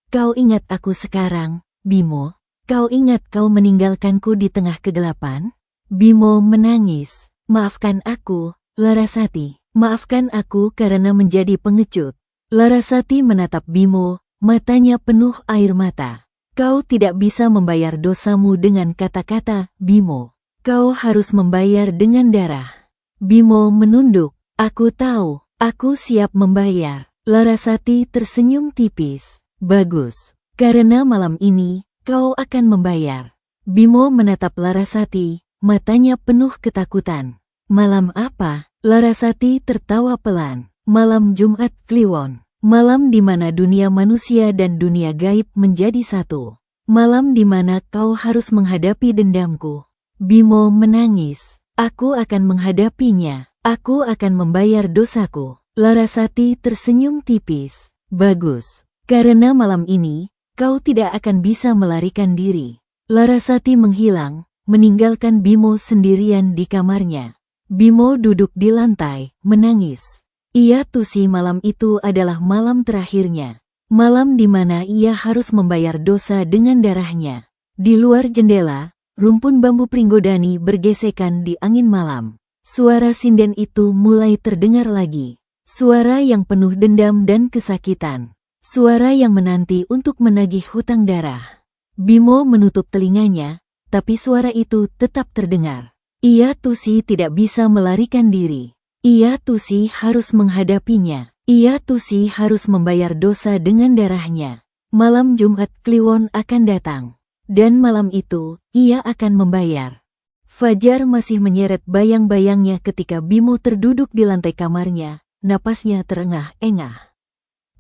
Kau ingat aku sekarang, Bimo? Kau ingat kau meninggalkanku di tengah kegelapan? Bimo menangis. Maafkan aku, Larasati. Maafkan aku karena menjadi pengecut. Larasati menatap Bimo, matanya penuh air mata. Kau tidak bisa membayar dosamu dengan kata-kata, Bimo. Kau harus membayar dengan darah. Bimo menunduk. Aku tahu, aku siap membayar. Larasati tersenyum tipis. Bagus, karena malam ini, kau akan membayar. Bimo menatap Larasati, matanya penuh ketakutan. Malam apa? Larasati tertawa pelan. Malam Jumat Kliwon. Malam di mana dunia manusia dan dunia gaib menjadi satu. Malam di mana kau harus menghadapi dendamku. Bimo menangis. Aku akan menghadapinya. Aku akan membayar dosaku. Larasati tersenyum tipis. Bagus, karena malam ini, kau tidak akan bisa melarikan diri. Larasati menghilang, meninggalkan Bimo sendirian di kamarnya. Bimo duduk di lantai, menangis. Ia tusi malam itu adalah malam terakhirnya. Malam di mana ia harus membayar dosa dengan darahnya. Di luar jendela, rumpun bambu Pringgodani bergesekan di angin malam. Suara sinden itu mulai terdengar lagi. Suara yang penuh dendam dan kesakitan. Suara yang menanti untuk menagih hutang darah. Bimo menutup telinganya, tapi suara itu tetap terdengar. Ia tusi tidak bisa melarikan diri. Ia tusi harus menghadapinya. Ia tusi harus membayar dosa dengan darahnya. Malam Jumat Kliwon akan datang. Dan malam itu, ia akan membayar. Fajar masih menyeret bayang-bayangnya ketika Bimo terduduk di lantai kamarnya, napasnya terengah-engah.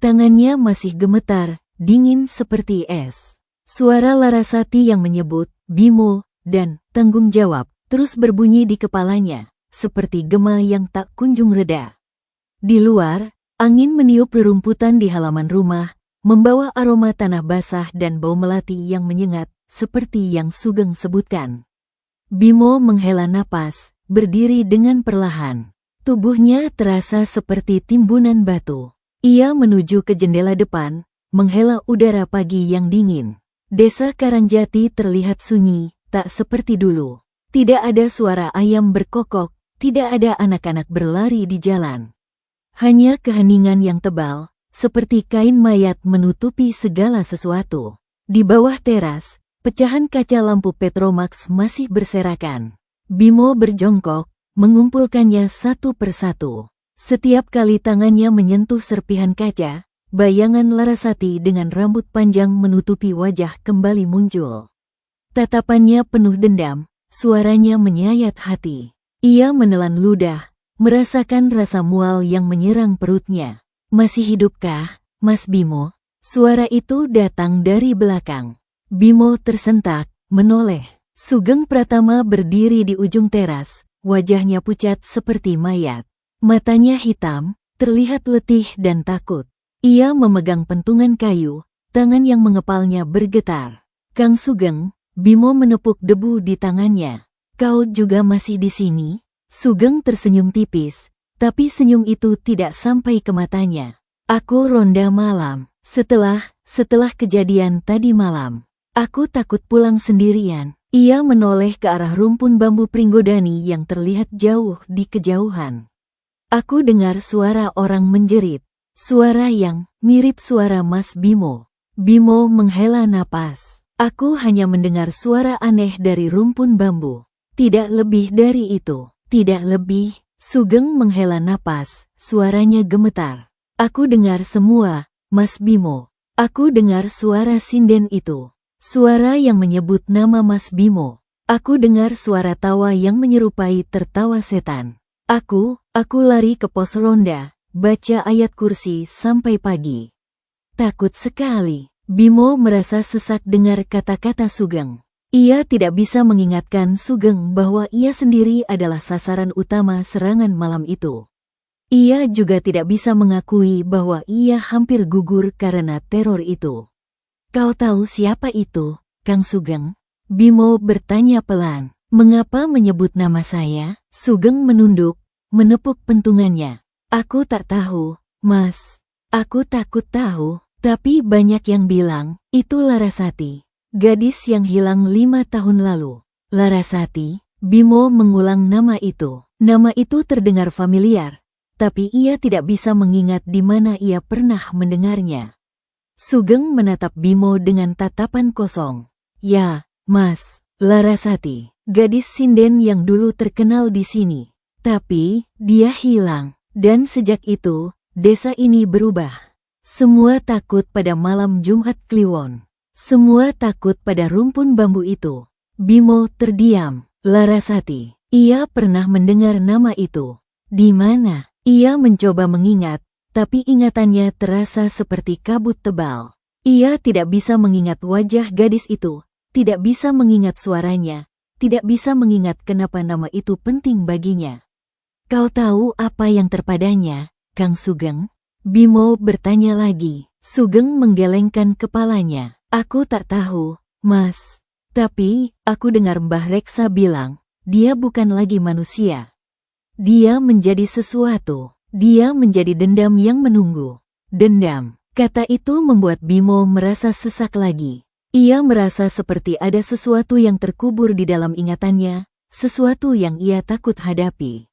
Tangannya masih gemetar, dingin seperti es. Suara Larasati yang menyebut, Bimo, dan tanggung jawab, terus berbunyi di kepalanya, seperti gema yang tak kunjung reda. Di luar, angin meniup rerumputan di halaman rumah, membawa aroma tanah basah dan bau melati yang menyengat, seperti yang Sugeng sebutkan. Bimo menghela napas, berdiri dengan perlahan. Tubuhnya terasa seperti timbunan batu. Ia menuju ke jendela depan, menghela udara pagi yang dingin. Desa Karangjati terlihat sunyi, tak seperti dulu. Tidak ada suara ayam berkokok, tidak ada anak-anak berlari di jalan. Hanya keheningan yang tebal, seperti kain mayat menutupi segala sesuatu. Di bawah teras, pecahan kaca lampu Petromax masih berserakan. Bimo berjongkok, mengumpulkannya satu persatu. Setiap kali tangannya menyentuh serpihan kaca, bayangan Larasati dengan rambut panjang menutupi wajah kembali muncul. Tatapannya penuh dendam, suaranya menyayat hati. Ia menelan ludah, merasakan rasa mual yang menyerang perutnya. Masih hidupkah, Mas Bimo? Suara itu datang dari belakang. Bimo tersentak, menoleh. Sugeng Pratama berdiri di ujung teras, wajahnya pucat seperti mayat. Matanya hitam, terlihat letih dan takut. Ia memegang pentungan kayu, tangan yang mengepalnya bergetar. Kang Sugeng, Bimo menepuk debu di tangannya. Kau juga masih di sini? Sugeng tersenyum tipis, tapi senyum itu tidak sampai ke matanya. Aku ronda malam, setelah kejadian tadi malam. Aku takut pulang sendirian. Ia menoleh ke arah rumpun bambu Pringgodani yang terlihat jauh di kejauhan. Aku dengar suara orang menjerit. Suara yang mirip suara Mas Bimo. Bimo menghela napas. Aku hanya mendengar suara aneh dari rumpun bambu. Tidak lebih dari itu. Tidak lebih. Sugeng menghela napas, suaranya gemetar. Aku dengar semua, Mas Bimo. Aku dengar suara sinden itu. Suara yang menyebut nama Mas Bimo. Aku dengar suara tawa yang menyerupai tertawa setan. Aku lari ke pos ronda, baca ayat kursi sampai pagi. Takut sekali. Bimo merasa sesak dengar kata-kata Sugeng. Ia tidak bisa mengingatkan Sugeng bahwa ia sendiri adalah sasaran utama serangan malam itu. Ia juga tidak bisa mengakui bahwa ia hampir gugur karena teror itu. Kau tahu siapa itu, Kang Sugeng? Bimo bertanya pelan. Mengapa menyebut nama saya? Sugeng menunduk, menepuk pentungannya. Aku tak tahu, Mas. Aku takut tahu, tapi banyak yang bilang, itu Larasati. Gadis yang hilang 5 tahun lalu. Larasati, Bimo mengulang nama itu. Nama itu terdengar familiar, tapi ia tidak bisa mengingat di mana ia pernah mendengarnya. Sugeng menatap Bimo dengan tatapan kosong. Ya, Mas, Larasati, gadis sinden yang dulu terkenal di sini. Tapi, dia hilang. Dan sejak itu, desa ini berubah. Semua takut pada malam Jumat Kliwon. Semua takut pada rumpun bambu itu. Bimo terdiam. Larasati. Ia pernah mendengar nama itu. Di mana? Ia mencoba mengingat, tapi ingatannya terasa seperti kabut tebal. Ia tidak bisa mengingat wajah gadis itu, tidak bisa mengingat suaranya, tidak bisa mengingat kenapa nama itu penting baginya. Kau tahu apa yang terpadanya, Kang Sugeng? Bimo bertanya lagi. Sugeng menggelengkan kepalanya. Aku tak tahu, Mas. Tapi, aku dengar Mbah Reksa bilang, dia bukan lagi manusia. Dia menjadi sesuatu. Dia menjadi dendam yang menunggu. Dendam. Kata itu membuat Bimo merasa sesak lagi. Ia merasa seperti ada sesuatu yang terkubur di dalam ingatannya, sesuatu yang ia takut hadapi.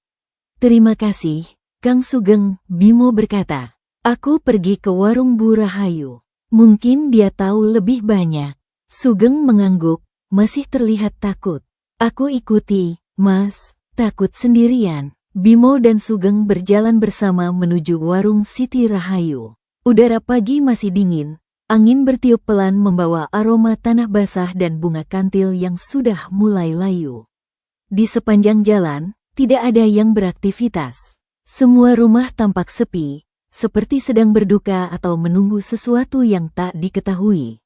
Terima kasih, Kang Sugeng, Bimo berkata. Aku pergi ke warung Bu Rahayu. Mungkin dia tahu lebih banyak. Sugeng mengangguk, masih terlihat takut. Aku ikuti, Mas, takut sendirian. Bimo dan Sugeng berjalan bersama menuju warung Siti Rahayu. Udara pagi masih dingin, angin bertiup pelan membawa aroma tanah basah dan bunga kantil yang sudah mulai layu. Di sepanjang jalan, tidak ada yang beraktivitas. Semua rumah tampak sepi, seperti sedang berduka atau menunggu sesuatu yang tak diketahui.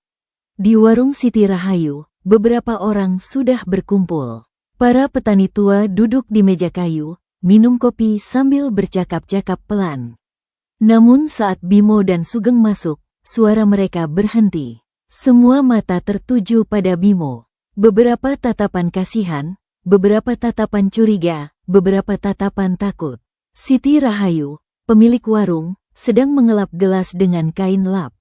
Di warung Siti Rahayu, beberapa orang sudah berkumpul. Para petani tua duduk di meja kayu, minum kopi sambil bercakap-cakap pelan. Namun saat Bimo dan Sugeng masuk, suara mereka berhenti. Semua mata tertuju pada Bimo. Beberapa tatapan kasihan, beberapa tatapan curiga, beberapa tatapan takut. Siti Rahayu, pemilik warung, sedang mengelap gelas dengan kain lap.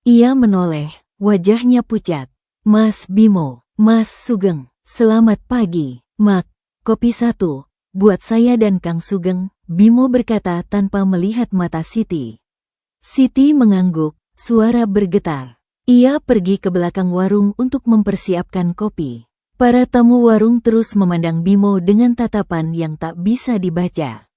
Ia menoleh, wajahnya pucat. Mas Bimo, Mas Sugeng, selamat pagi. Mak, kopi satu, buat saya dan Kang Sugeng, Bimo berkata tanpa melihat mata Siti. Siti mengangguk, suara bergetar. Ia pergi ke belakang warung untuk mempersiapkan kopi. Para tamu warung terus memandang Bimo dengan tatapan yang tak bisa dibaca.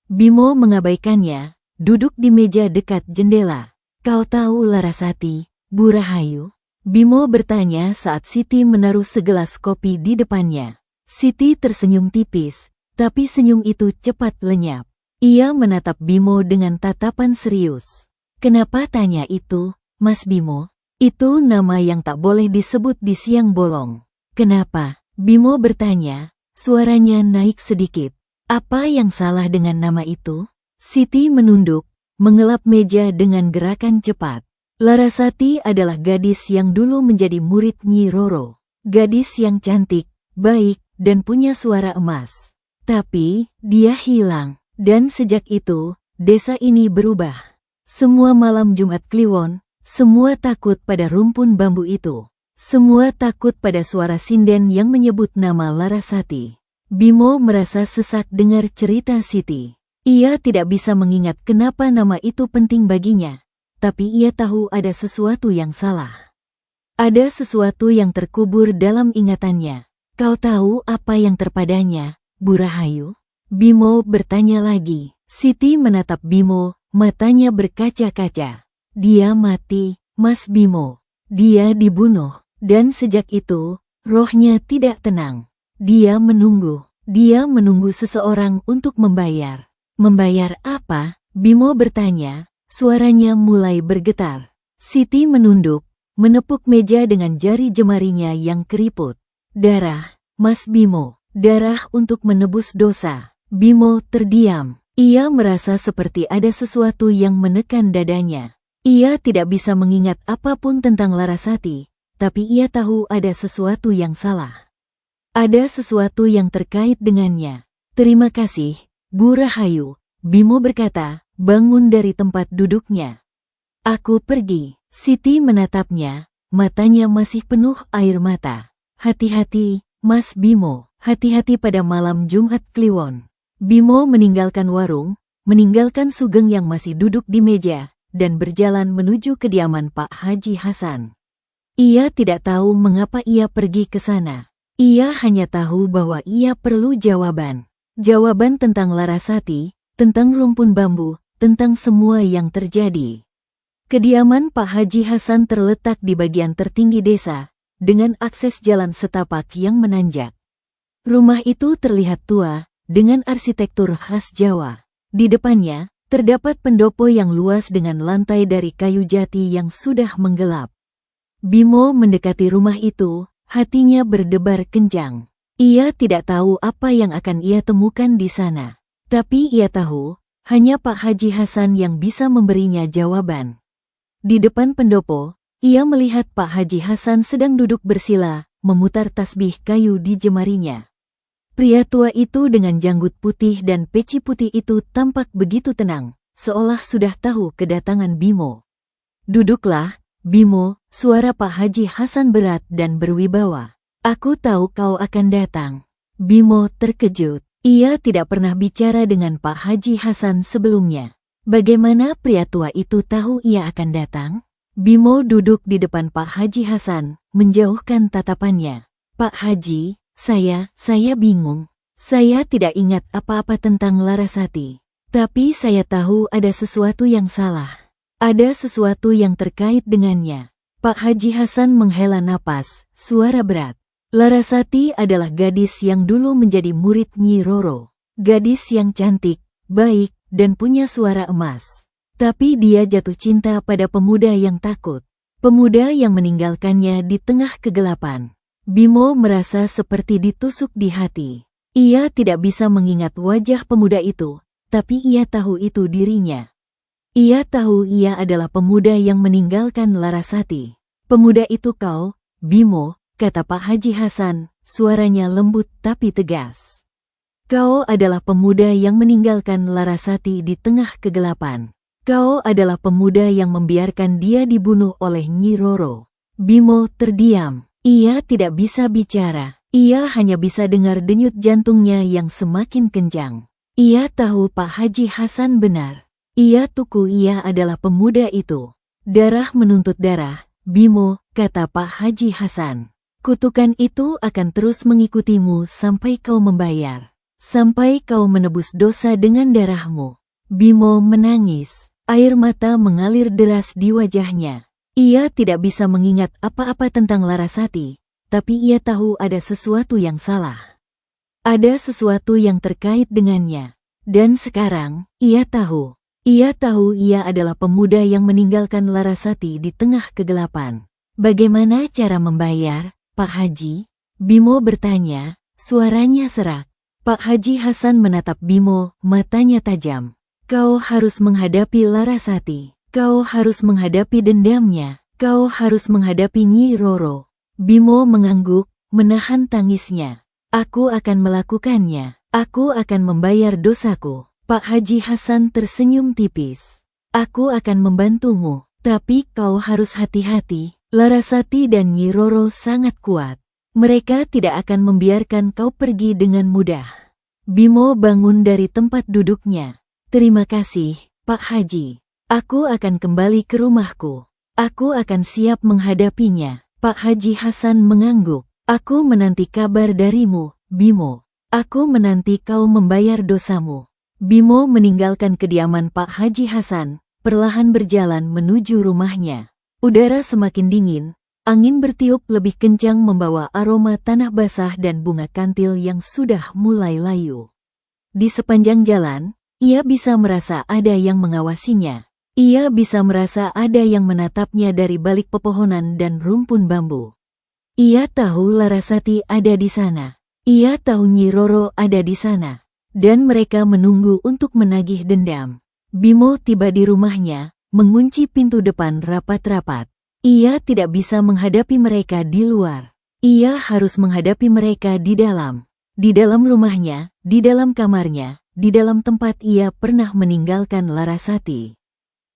Bimo mengabaikannya, duduk di meja dekat jendela. Kau tahu Larasati, Bu Rahayu? Bimo bertanya saat Siti menaruh segelas kopi di depannya. Siti tersenyum tipis, tapi senyum itu cepat lenyap. Ia menatap Bimo dengan tatapan serius. Kenapa tanya itu, Mas Bimo? Itu nama yang tak boleh disebut di siang bolong. Kenapa? Bimo bertanya, suaranya naik sedikit. Apa yang salah dengan nama itu? Siti menunduk, mengelap meja dengan gerakan cepat. Larasati adalah gadis yang dulu menjadi murid Nyi Roro. Gadis yang cantik, baik, dan punya suara emas. Tapi, dia hilang. Dan sejak itu, desa ini berubah. Semua malam Jumat Kliwon, semua takut pada rumpun bambu itu. Semua takut pada suara sinden yang menyebut nama Larasati. Bimo merasa sesak dengar cerita Siti. Ia tidak bisa mengingat kenapa nama itu penting baginya, tapi ia tahu ada sesuatu yang salah. Ada sesuatu yang terkubur dalam ingatannya. Kau tahu apa yang terpadanya, Bu Rahayu? Bimo bertanya lagi. Siti menatap Bimo, matanya berkaca-kaca. Dia mati, Mas Bimo. Dia dibunuh. Dan sejak itu, rohnya tidak tenang. Dia menunggu seseorang untuk membayar. Membayar apa? Bimo bertanya, suaranya mulai bergetar. Siti menunduk, menepuk meja dengan jari jemarinya yang keriput. Darah, Mas Bimo, darah untuk menebus dosa. Bimo terdiam. Ia merasa seperti ada sesuatu yang menekan dadanya. Ia tidak bisa mengingat apapun tentang Larasati. Tapi ia tahu ada sesuatu yang salah. Ada sesuatu yang terkait dengannya. Terima kasih, Bu Rahayu, Bimo berkata, bangun dari tempat duduknya. Aku pergi. Siti menatapnya, matanya masih penuh air mata. Hati-hati, Mas Bimo, hati-hati pada malam Jumat Kliwon. Bimo meninggalkan warung, meninggalkan Sugeng yang masih duduk di meja, dan berjalan menuju kediaman Pak Haji Hasan. Ia tidak tahu mengapa ia pergi ke sana. Ia hanya tahu bahwa ia perlu jawaban. Jawaban tentang Larasati, tentang rumpun bambu, tentang semua yang terjadi. Kediaman Pak Haji Hasan terletak di bagian tertinggi desa, dengan akses jalan setapak yang menanjak. Rumah itu terlihat tua, dengan arsitektur khas Jawa. Di depannya, terdapat pendopo yang luas dengan lantai dari kayu jati yang sudah menggelap. Bimo mendekati rumah itu, hatinya berdebar kencang. Ia tidak tahu apa yang akan ia temukan di sana. Tapi ia tahu, hanya Pak Haji Hasan yang bisa memberinya jawaban. Di depan pendopo, ia melihat Pak Haji Hasan sedang duduk bersila, memutar tasbih kayu di jemarinya. Pria tua itu dengan janggut putih dan peci putih itu tampak begitu tenang, seolah sudah tahu kedatangan Bimo. Duduklah, Bimo, suara Pak Haji Hasan berat dan berwibawa. Aku tahu kau akan datang. Bimo terkejut. Ia tidak pernah bicara dengan Pak Haji Hasan sebelumnya. Bagaimana pria tua itu tahu ia akan datang? Bimo duduk di depan Pak Haji Hasan, menjauhkan tatapannya. Pak Haji, saya bingung. Saya tidak ingat apa-apa tentang Larasati. Tapi saya tahu ada sesuatu yang salah. Ada sesuatu yang terkait dengannya. Pak Haji Hasan menghela napas, suara berat. Larasati adalah gadis yang dulu menjadi murid Nyi Roro. Gadis yang cantik, baik, dan punya suara emas. Tapi dia jatuh cinta pada pemuda yang takut. Pemuda yang meninggalkannya di tengah kegelapan. Bimo merasa seperti ditusuk di hati. Ia tidak bisa mengingat wajah pemuda itu, tapi ia tahu itu dirinya. Ia tahu ia adalah pemuda yang meninggalkan Larasati. Pemuda itu kau, Bimo, kata Pak Haji Hasan, suaranya lembut tapi tegas. Kau adalah pemuda yang meninggalkan Larasati di tengah kegelapan. Kau adalah pemuda yang membiarkan dia dibunuh oleh Nyi Roro. Bimo terdiam. Ia tidak bisa bicara. Ia hanya bisa dengar denyut jantungnya yang semakin kencang. Ia tahu Pak Haji Hasan benar. Ia tuku ia adalah pemuda itu. Darah menuntut darah, Bimo, kata Pak Haji Hasan. Kutukan itu akan terus mengikutimu sampai kau membayar. Sampai kau menebus dosa dengan darahmu. Bimo menangis. Air mata mengalir deras di wajahnya. Ia tidak bisa mengingat apa-apa tentang Larasati, tapi ia tahu ada sesuatu yang salah. Ada sesuatu yang terkait dengannya. Dan sekarang, ia tahu. Ia tahu ia adalah pemuda yang meninggalkan Larasati di tengah kegelapan. Bagaimana cara membayar, Pak Haji? Bimo bertanya, suaranya serak. Pak Haji Hasan menatap Bimo, matanya tajam. Kau harus menghadapi Larasati. Kau harus menghadapi dendamnya. Kau harus menghadapi Nyi Roro. Bimo mengangguk, menahan tangisnya. Aku akan melakukannya. Aku akan membayar dosaku. Pak Haji Hasan tersenyum tipis. Aku akan membantumu. Tapi kau harus hati-hati. Larasati dan Nyi Roro sangat kuat. Mereka tidak akan membiarkan kau pergi dengan mudah. Bimo bangun dari tempat duduknya. Terima kasih, Pak Haji. Aku akan kembali ke rumahku. Aku akan siap menghadapinya. Pak Haji Hasan mengangguk. Aku menanti kabar darimu, Bimo. Aku menanti kau membayar dosamu. Bimo meninggalkan kediaman Pak Haji Hasan, perlahan berjalan menuju rumahnya. Udara semakin dingin, angin bertiup lebih kencang membawa aroma tanah basah dan bunga kantil yang sudah mulai layu. Di sepanjang jalan, ia bisa merasa ada yang mengawasinya. Ia bisa merasa ada yang menatapnya dari balik pepohonan dan rumpun bambu. Ia tahu Larasati ada di sana. Ia tahu Nyi Roro ada di sana. Dan mereka menunggu untuk menagih dendam. Bimo tiba di rumahnya, mengunci pintu depan rapat-rapat. Ia tidak bisa menghadapi mereka di luar. Ia harus menghadapi mereka di dalam. Di dalam rumahnya, di dalam kamarnya, di dalam tempat ia pernah meninggalkan Larasati.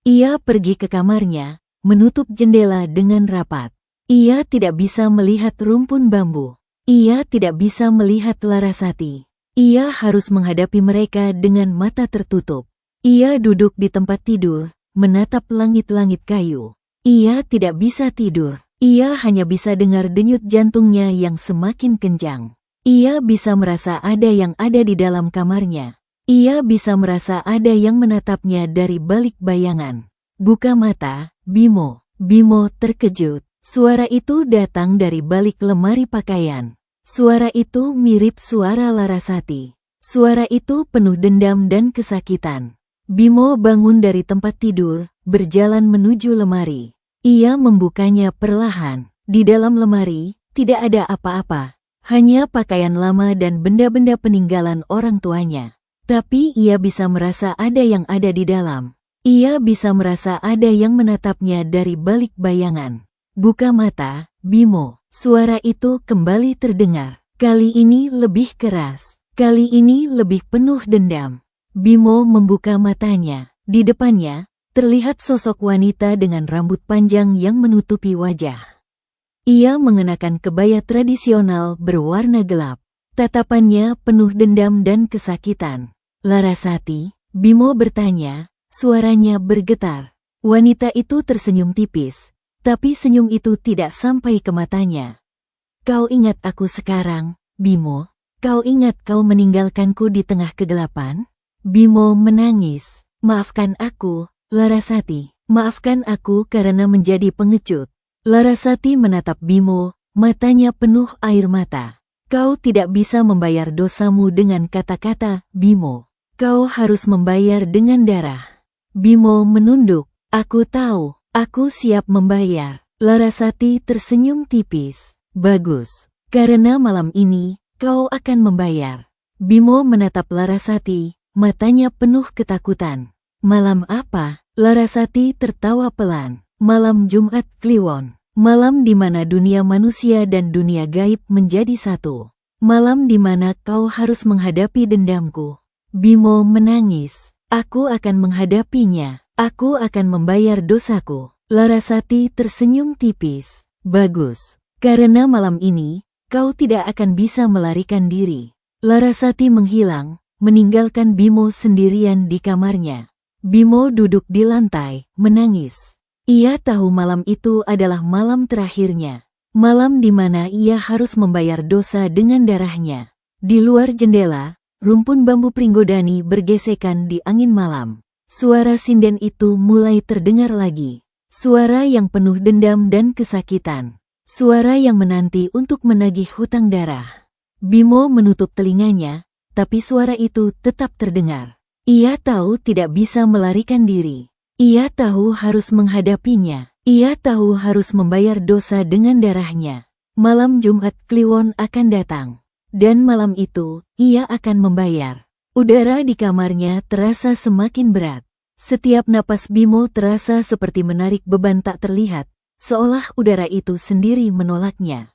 Ia pergi ke kamarnya, menutup jendela dengan rapat. Ia tidak bisa melihat rumpun bambu. Ia tidak bisa melihat Larasati. Ia harus menghadapi mereka dengan mata tertutup. Ia duduk di tempat tidur, menatap langit-langit kayu. Ia tidak bisa tidur. Ia hanya bisa dengar denyut jantungnya yang semakin kencang. Ia bisa merasa ada yang ada di dalam kamarnya. Ia bisa merasa ada yang menatapnya dari balik bayangan. Buka mata, Bimo. Bimo terkejut. Suara itu datang dari balik lemari pakaian. Suara itu mirip suara Larasati. Suara itu penuh dendam dan kesakitan. Bimo bangun dari tempat tidur, berjalan menuju lemari. Ia membukanya perlahan. Di dalam lemari, tidak ada apa-apa. Hanya pakaian lama dan benda-benda peninggalan orang tuanya. Tapi ia bisa merasa ada yang ada di dalam. Ia bisa merasa ada yang menatapnya dari balik bayangan. Buka mata, Bimo. Suara itu kembali terdengar. Kali ini lebih keras. Kali ini lebih penuh dendam. Bimo membuka matanya. Di depannya, terlihat sosok wanita dengan rambut panjang yang menutupi wajah. Ia mengenakan kebaya tradisional berwarna gelap. Tatapannya penuh dendam dan kesakitan. Larasati, Bimo bertanya, suaranya bergetar. Wanita itu tersenyum tipis, tapi senyum itu tidak sampai ke matanya. Kau ingat aku sekarang, Bimo? Kau ingat kau meninggalkanku di tengah kegelapan? Bimo menangis. Maafkan aku, Larasati. Maafkan aku karena menjadi pengecut. Larasati menatap Bimo, matanya penuh air mata. Kau tidak bisa membayar dosamu dengan kata-kata, Bimo. Kau harus membayar dengan darah. Bimo menunduk. Aku tahu, aku siap membayar. Larasati tersenyum tipis. Bagus, karena malam ini, kau akan membayar. Bimo menatap Larasati, matanya penuh ketakutan. Malam apa? Larasati tertawa pelan. Malam Jumat Kliwon. Malam di mana dunia manusia dan dunia gaib menjadi satu. Malam di mana kau harus menghadapi dendamku. Bimo menangis. Aku akan menghadapinya. Aku akan membayar dosaku. Larasati tersenyum tipis. Bagus. Karena malam ini, kau tidak akan bisa melarikan diri. Larasati menghilang, meninggalkan Bimo sendirian di kamarnya. Bimo duduk di lantai, menangis. Ia tahu malam itu adalah malam terakhirnya. Malam di mana ia harus membayar dosa dengan darahnya. Di luar jendela, rumpun bambu Pringgodani bergesekan di angin malam. Suara sinden itu mulai terdengar lagi. Suara yang penuh dendam dan kesakitan. Suara yang menanti untuk menagih hutang darah. Bimo menutup telinganya, tapi suara itu tetap terdengar. Ia tahu tidak bisa melarikan diri. Ia tahu harus menghadapinya. Ia tahu harus membayar dosa dengan darahnya. Malam Jumat Kliwon akan datang. Dan malam itu, ia akan membayar. Udara di kamarnya terasa semakin berat. Setiap napas Bimo terasa seperti menarik beban tak terlihat, seolah udara itu sendiri menolaknya.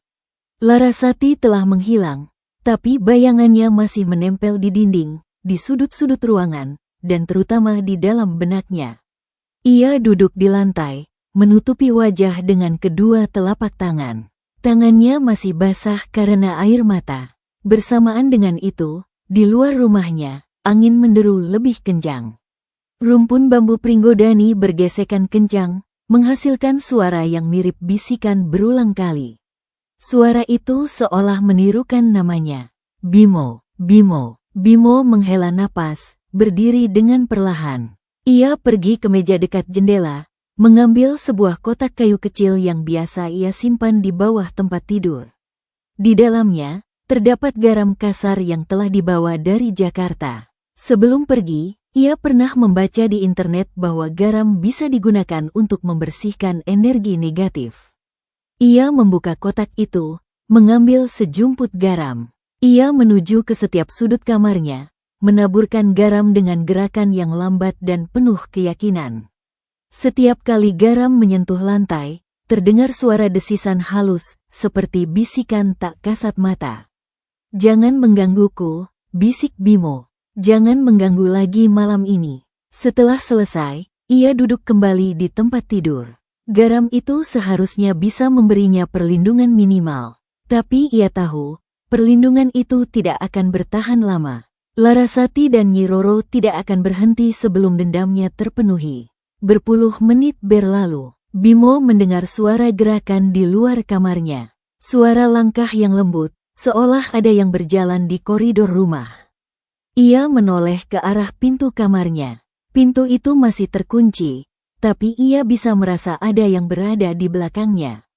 Larasati telah menghilang, tapi bayangannya masih menempel di dinding, di sudut-sudut ruangan, dan terutama di dalam benaknya. Ia duduk di lantai, menutupi wajah dengan kedua telapak tangan. Tangannya masih basah karena air mata. Bersamaan dengan itu, di luar rumahnya, angin menderu lebih kencang. Rumpun bambu Pringgodani bergesekan kencang, menghasilkan suara yang mirip bisikan berulang kali. Suara itu seolah menirukan namanya. Bimo, Bimo. Bimo menghela napas, berdiri dengan perlahan. Ia pergi ke meja dekat jendela, mengambil sebuah kotak kayu kecil yang biasa ia simpan di bawah tempat tidur. Di dalamnya, terdapat garam kasar yang telah dibawa dari Jakarta. Sebelum pergi, ia pernah membaca di internet bahwa garam bisa digunakan untuk membersihkan energi negatif. Ia membuka kotak itu, mengambil sejumput garam. Ia menuju ke setiap sudut kamarnya, menaburkan garam dengan gerakan yang lambat dan penuh keyakinan. Setiap kali garam menyentuh lantai, terdengar suara desisan halus, seperti bisikan tak kasat mata. Jangan menggangguku, bisik Bimo. Jangan mengganggu lagi malam ini. Setelah selesai, ia duduk kembali di tempat tidur. Garam itu seharusnya bisa memberinya perlindungan minimal. Tapi ia tahu, perlindungan itu tidak akan bertahan lama. Larasati dan Nyi Roro tidak akan berhenti sebelum dendamnya terpenuhi. Berpuluh menit berlalu, Bimo mendengar suara gerakan di luar kamarnya. Suara langkah yang lembut, seolah ada yang berjalan di koridor rumah. Ia menoleh ke arah pintu kamarnya. Pintu itu masih terkunci, tapi ia bisa merasa ada yang berada di belakangnya.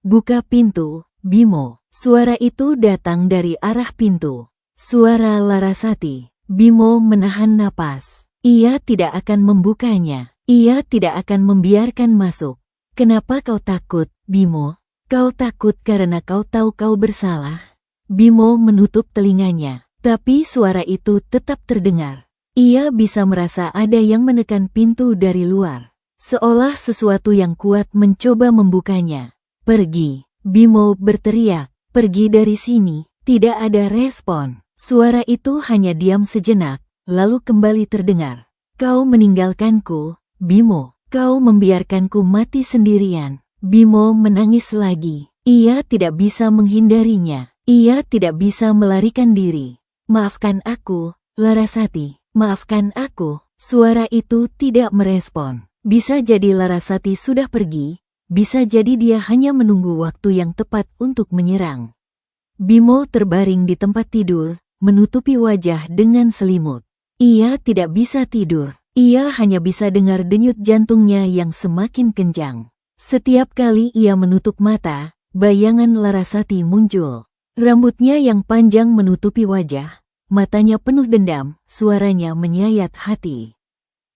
Buka pintu, Bimo. Suara itu datang dari arah pintu. Suara Larasati. Bimo menahan napas. Ia tidak akan membukanya. Ia tidak akan membiarkan masuk. Kenapa kau takut, Bimo? Kau takut karena kau tahu kau bersalah? Bimo menutup telinganya. Tapi suara itu tetap terdengar. Ia bisa merasa ada yang menekan pintu dari luar. Seolah sesuatu yang kuat mencoba membukanya. Pergi, Bimo berteriak. Pergi dari sini. Tidak ada respon. Suara itu hanya diam sejenak, lalu kembali terdengar. Kau meninggalkanku, Bimo. Kau membiarkanku mati sendirian. Bimo menangis lagi. Ia tidak bisa menghindarinya. Ia tidak bisa melarikan diri. Maafkan aku, Larasati. Maafkan aku. Suara itu tidak merespon. Bisa jadi Larasati sudah pergi. Bisa jadi dia hanya menunggu waktu yang tepat untuk menyerang. Bimo terbaring di tempat tidur, menutupi wajah dengan selimut. Ia tidak bisa tidur. Ia hanya bisa dengar denyut jantungnya yang semakin kencang. Setiap kali ia menutup mata, bayangan Larasati muncul. Rambutnya yang panjang menutupi wajah, matanya penuh dendam, suaranya menyayat hati.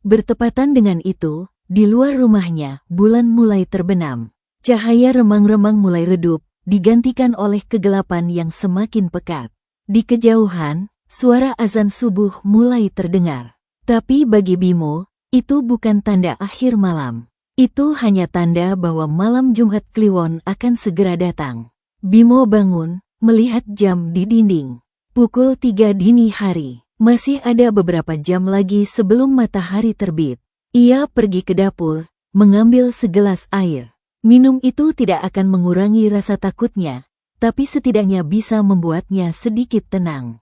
Bertepatan dengan itu, di luar rumahnya, bulan mulai terbenam. Cahaya remang-remang mulai redup, digantikan oleh kegelapan yang semakin pekat. Di kejauhan, suara azan subuh mulai terdengar. Tapi bagi Bimo, itu bukan tanda akhir malam. Itu hanya tanda bahwa malam Jumat Kliwon akan segera datang. Bimo bangun, melihat jam di dinding. Pukul 3 dini hari. Masih ada beberapa jam lagi sebelum matahari terbit. Ia pergi ke dapur, mengambil segelas air. Minum itu tidak akan mengurangi rasa takutnya, tapi setidaknya bisa membuatnya sedikit tenang.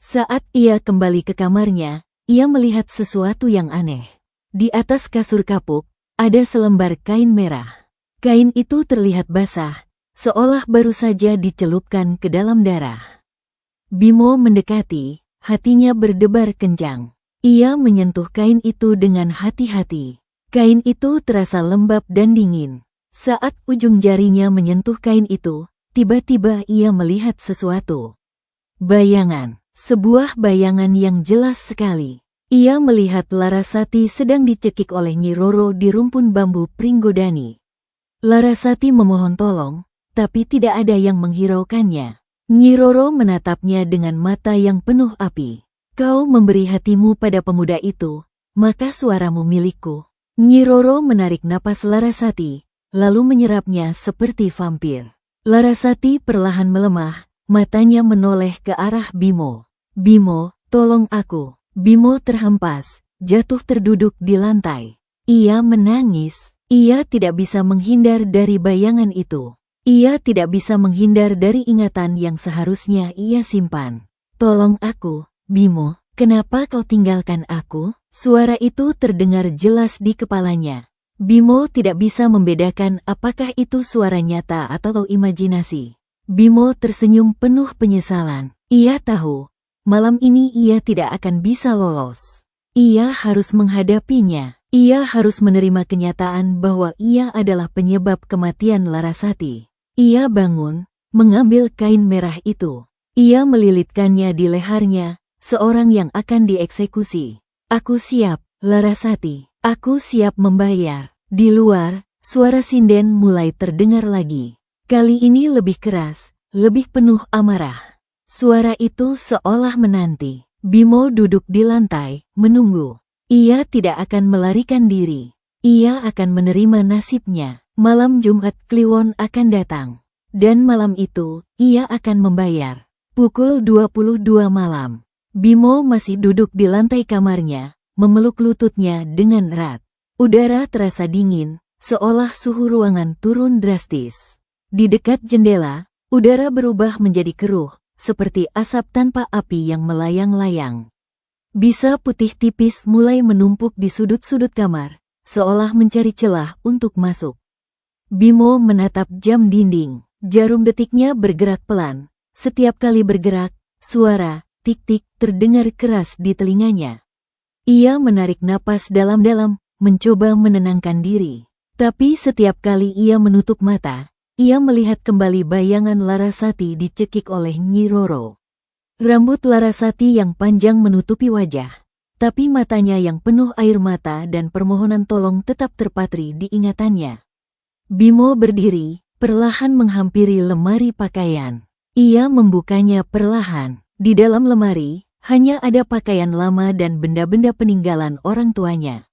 Saat ia kembali ke kamarnya, ia melihat sesuatu yang aneh. Di atas kasur kapuk, ada selembar kain merah. Kain itu terlihat basah, seolah baru saja dicelupkan ke dalam darah. Bimo mendekati, hatinya berdebar kencang. Ia menyentuh kain itu dengan hati-hati. Kain itu terasa lembab dan dingin. Saat ujung jarinya menyentuh kain itu, tiba-tiba ia melihat sesuatu. Bayangan, sebuah bayangan yang jelas sekali. Ia melihat Larasati sedang dicekik oleh Nyi Roro di rumpun bambu Pringgodani. Larasati memohon tolong, tapi tidak ada yang menghiraukannya. Nyi Roro menatapnya dengan mata yang penuh api. Kau memberi hatimu pada pemuda itu, maka suaramu milikku. Nyi Roro menarik napas Larasati, lalu menyerapnya seperti vampir. Larasati perlahan melemah, matanya menoleh ke arah Bimo. Bimo, tolong aku. Bimo terhempas, jatuh terduduk di lantai. Ia menangis. Ia tidak bisa menghindar dari bayangan itu. Ia tidak bisa menghindar dari ingatan yang seharusnya ia simpan. Tolong aku, Bimo, kenapa kau tinggalkan aku? Suara itu terdengar jelas di kepalanya. Bimo tidak bisa membedakan apakah itu suara nyata atau imajinasi. Bimo tersenyum penuh penyesalan. Ia tahu, malam ini ia tidak akan bisa lolos. Ia harus menghadapinya. Ia harus menerima kenyataan bahwa ia adalah penyebab kematian Larasati. Ia bangun, mengambil kain merah itu. Ia melilitkannya di lehernya, seorang yang akan dieksekusi. Aku siap, Larasati. Aku siap membayar. Di luar, suara sinden mulai terdengar lagi. Kali ini lebih keras, lebih penuh amarah. Suara itu seolah menanti. Bimo duduk di lantai, menunggu. Ia tidak akan melarikan diri. Ia akan menerima nasibnya. Malam Jumat Kliwon akan datang. Dan malam itu, ia akan membayar. Pukul 22 malam. Bimo masih duduk di lantai kamarnya, memeluk lututnya dengan erat. Udara terasa dingin, seolah suhu ruangan turun drastis. Di dekat jendela, udara berubah menjadi keruh, seperti asap tanpa api yang melayang-layang. Bisa putih tipis mulai menumpuk di sudut-sudut kamar, seolah mencari celah untuk masuk. Bimo menatap jam dinding. Jarum detiknya bergerak pelan. Setiap kali bergerak, suara tik-tik terdengar keras di telinganya. Ia menarik napas dalam-dalam, mencoba menenangkan diri. Tapi setiap kali ia menutup mata, ia melihat kembali bayangan Larasati dicekik oleh Nyi Roro. Rambut Larasati yang panjang menutupi wajah, tapi matanya yang penuh air mata dan permohonan tolong tetap terpatri di ingatannya. Bimo berdiri, perlahan menghampiri lemari pakaian. Ia membukanya perlahan. Di dalam lemari, hanya ada pakaian lama dan benda-benda peninggalan orang tuanya.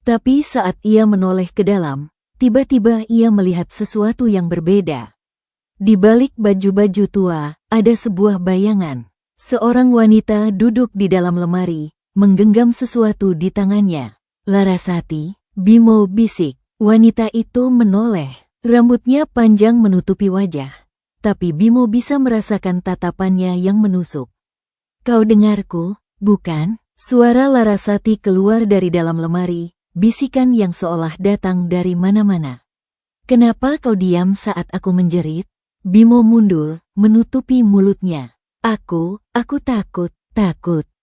Tapi saat ia menoleh ke dalam, tiba-tiba ia melihat sesuatu yang berbeda. Di balik baju-baju tua, ada sebuah bayangan. Seorang wanita duduk di dalam lemari, menggenggam sesuatu di tangannya. Larasati, Bimo bisik. Wanita itu menoleh. Rambutnya panjang menutupi wajah. Tapi Bimo bisa merasakan tatapannya yang menusuk. Kau dengarku, bukan? Suara Larasati keluar dari dalam lemari, bisikan yang seolah datang dari mana-mana. Kenapa kau diam saat aku menjerit? Bimo mundur, menutupi mulutnya. Aku takut.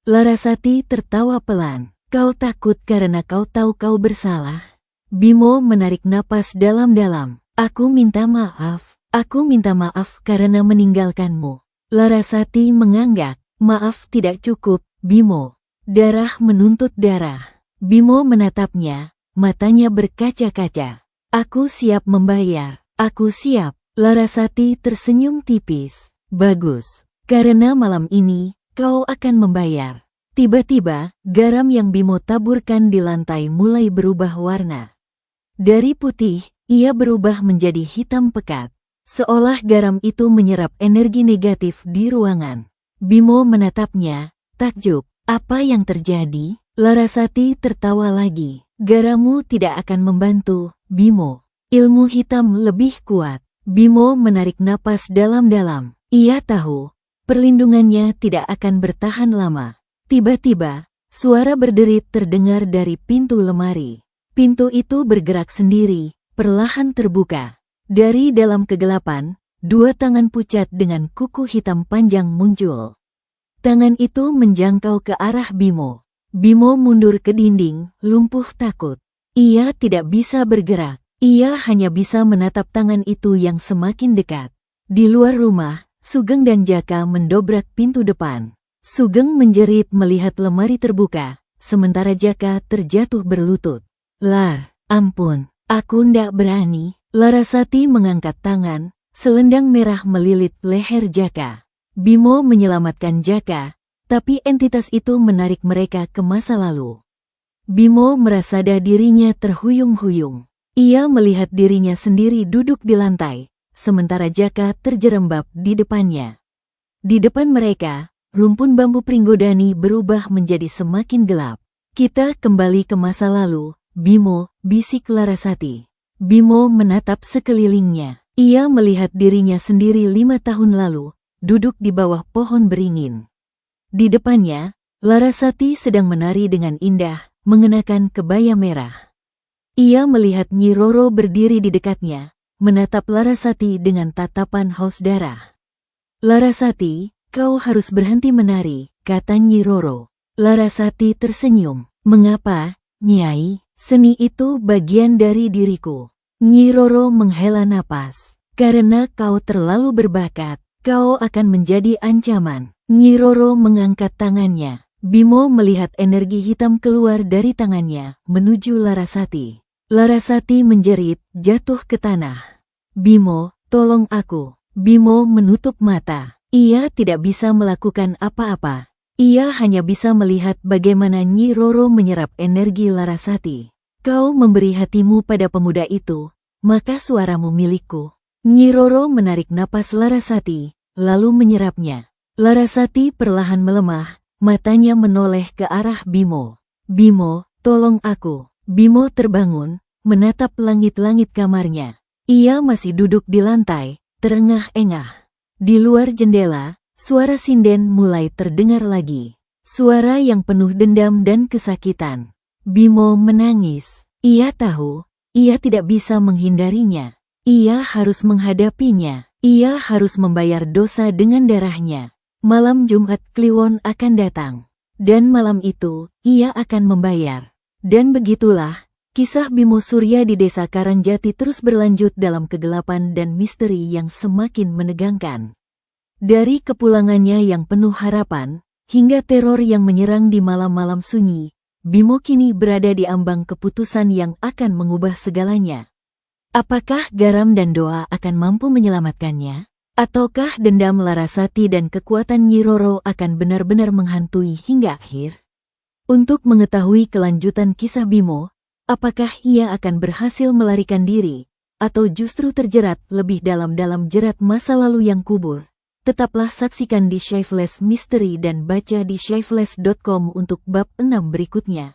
Larasati tertawa pelan. Kau takut karena kau tahu kau bersalah? Bimo menarik napas dalam-dalam. Aku minta maaf karena meninggalkanmu. Larasati menganggak. Maaf tidak cukup, Bimo. Darah menuntut darah. Bimo menatapnya, matanya berkaca-kaca. Aku siap membayar. Aku siap. Larasati tersenyum tipis. Bagus. Karena malam ini, kau akan membayar. Tiba-tiba, garam yang Bimo taburkan di lantai mulai berubah warna. Dari putih, ia berubah menjadi hitam pekat. Seolah garam itu menyerap energi negatif di ruangan. Bimo menatapnya, takjub. Apa yang terjadi? Larasati tertawa lagi. Garammu tidak akan membantu, Bimo. Ilmu hitam lebih kuat. Bimo menarik napas dalam-dalam. Ia tahu, perlindungannya tidak akan bertahan lama. Tiba-tiba, suara berderit terdengar dari pintu lemari. Pintu itu bergerak sendiri, perlahan terbuka. Dari dalam kegelapan, dua tangan pucat dengan kuku hitam panjang muncul. Tangan itu menjangkau ke arah Bimo. Bimo mundur ke dinding, lumpuh takut. Ia tidak bisa bergerak. Ia hanya bisa menatap tangan itu yang semakin dekat. Di luar rumah, Sugeng dan Jaka mendobrak pintu depan. Sugeng menjerit melihat lemari terbuka, sementara Jaka terjatuh berlutut. Lar, ampun, aku ndak berani. Larasati mengangkat tangan, selendang merah melilit leher Jaka. Bimo menyelamatkan Jaka, tapi entitas itu menarik mereka ke masa lalu. Bimo merasa dirinya terhuyung-huyung. Ia melihat dirinya sendiri duduk di lantai, sementara Jaka terjerembab di depannya. Di depan mereka, rumpun bambu Pringgodani berubah menjadi semakin gelap. Kita kembali ke masa lalu, Bimo, bisik Larasati. Bimo menatap sekelilingnya. Ia melihat dirinya sendiri 5 tahun lalu, duduk di bawah pohon beringin. Di depannya, Larasati sedang menari dengan indah, mengenakan kebaya merah. Ia melihat Nyi Roro berdiri di dekatnya, menatap Larasati dengan tatapan haus darah. Larasati, kau harus berhenti menari, kata Nyi Roro. Larasati tersenyum. Mengapa, Nyai? Seni itu bagian dari diriku. Nyi Roro menghela napas. Karena kau terlalu berbakat, kau akan menjadi ancaman. Nyi Roro mengangkat tangannya. Bimo melihat energi hitam keluar dari tangannya, menuju Larasati. Larasati menjerit, jatuh ke tanah. Bimo, tolong aku. Bimo menutup mata. Ia tidak bisa melakukan apa-apa. Ia hanya bisa melihat bagaimana Nyi Roro menyerap energi Larasati. Kau memberi hatimu pada pemuda itu, maka suaramu milikku. Nyi Roro menarik napas Larasati, lalu menyerapnya. Larasati perlahan melemah, matanya menoleh ke arah Bimo. Bimo, tolong aku. Bimo terbangun, menatap langit-langit kamarnya. Ia masih duduk di lantai, terengah-engah. Di luar jendela, suara sinden mulai terdengar lagi. Suara yang penuh dendam dan kesakitan. Bimo menangis. Ia tahu, ia tidak bisa menghindarinya. Ia harus menghadapinya. Ia harus membayar dosa dengan darahnya. Malam Jumat Kliwon akan datang. Dan malam itu, ia akan membayar. Dan begitulah, kisah Bimo Surya di Desa Karangjati terus berlanjut dalam kegelapan dan misteri yang semakin menegangkan. Dari kepulangannya yang penuh harapan, hingga teror yang menyerang di malam-malam sunyi, Bimo kini berada di ambang keputusan yang akan mengubah segalanya. Apakah garam dan doa akan mampu menyelamatkannya? Ataukah dendam Larasati dan kekuatan Nyi Roro akan benar-benar menghantui hingga akhir? Untuk mengetahui kelanjutan kisah Bimo, apakah ia akan berhasil melarikan diri, atau justru terjerat lebih dalam jerat masa lalu yang kubur? Tetaplah saksikan di Shyfeless Mystery dan baca di shyfeless.com untuk bab 6 berikutnya.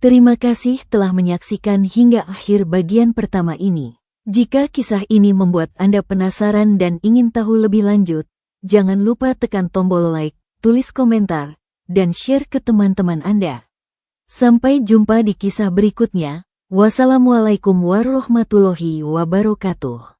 Terima kasih telah menyaksikan hingga akhir bagian pertama ini. Jika kisah ini membuat Anda penasaran dan ingin tahu lebih lanjut, jangan lupa tekan tombol like, tulis komentar, dan share ke teman-teman Anda. Sampai jumpa di kisah berikutnya. Wassalamualaikum warahmatullahi wabarakatuh.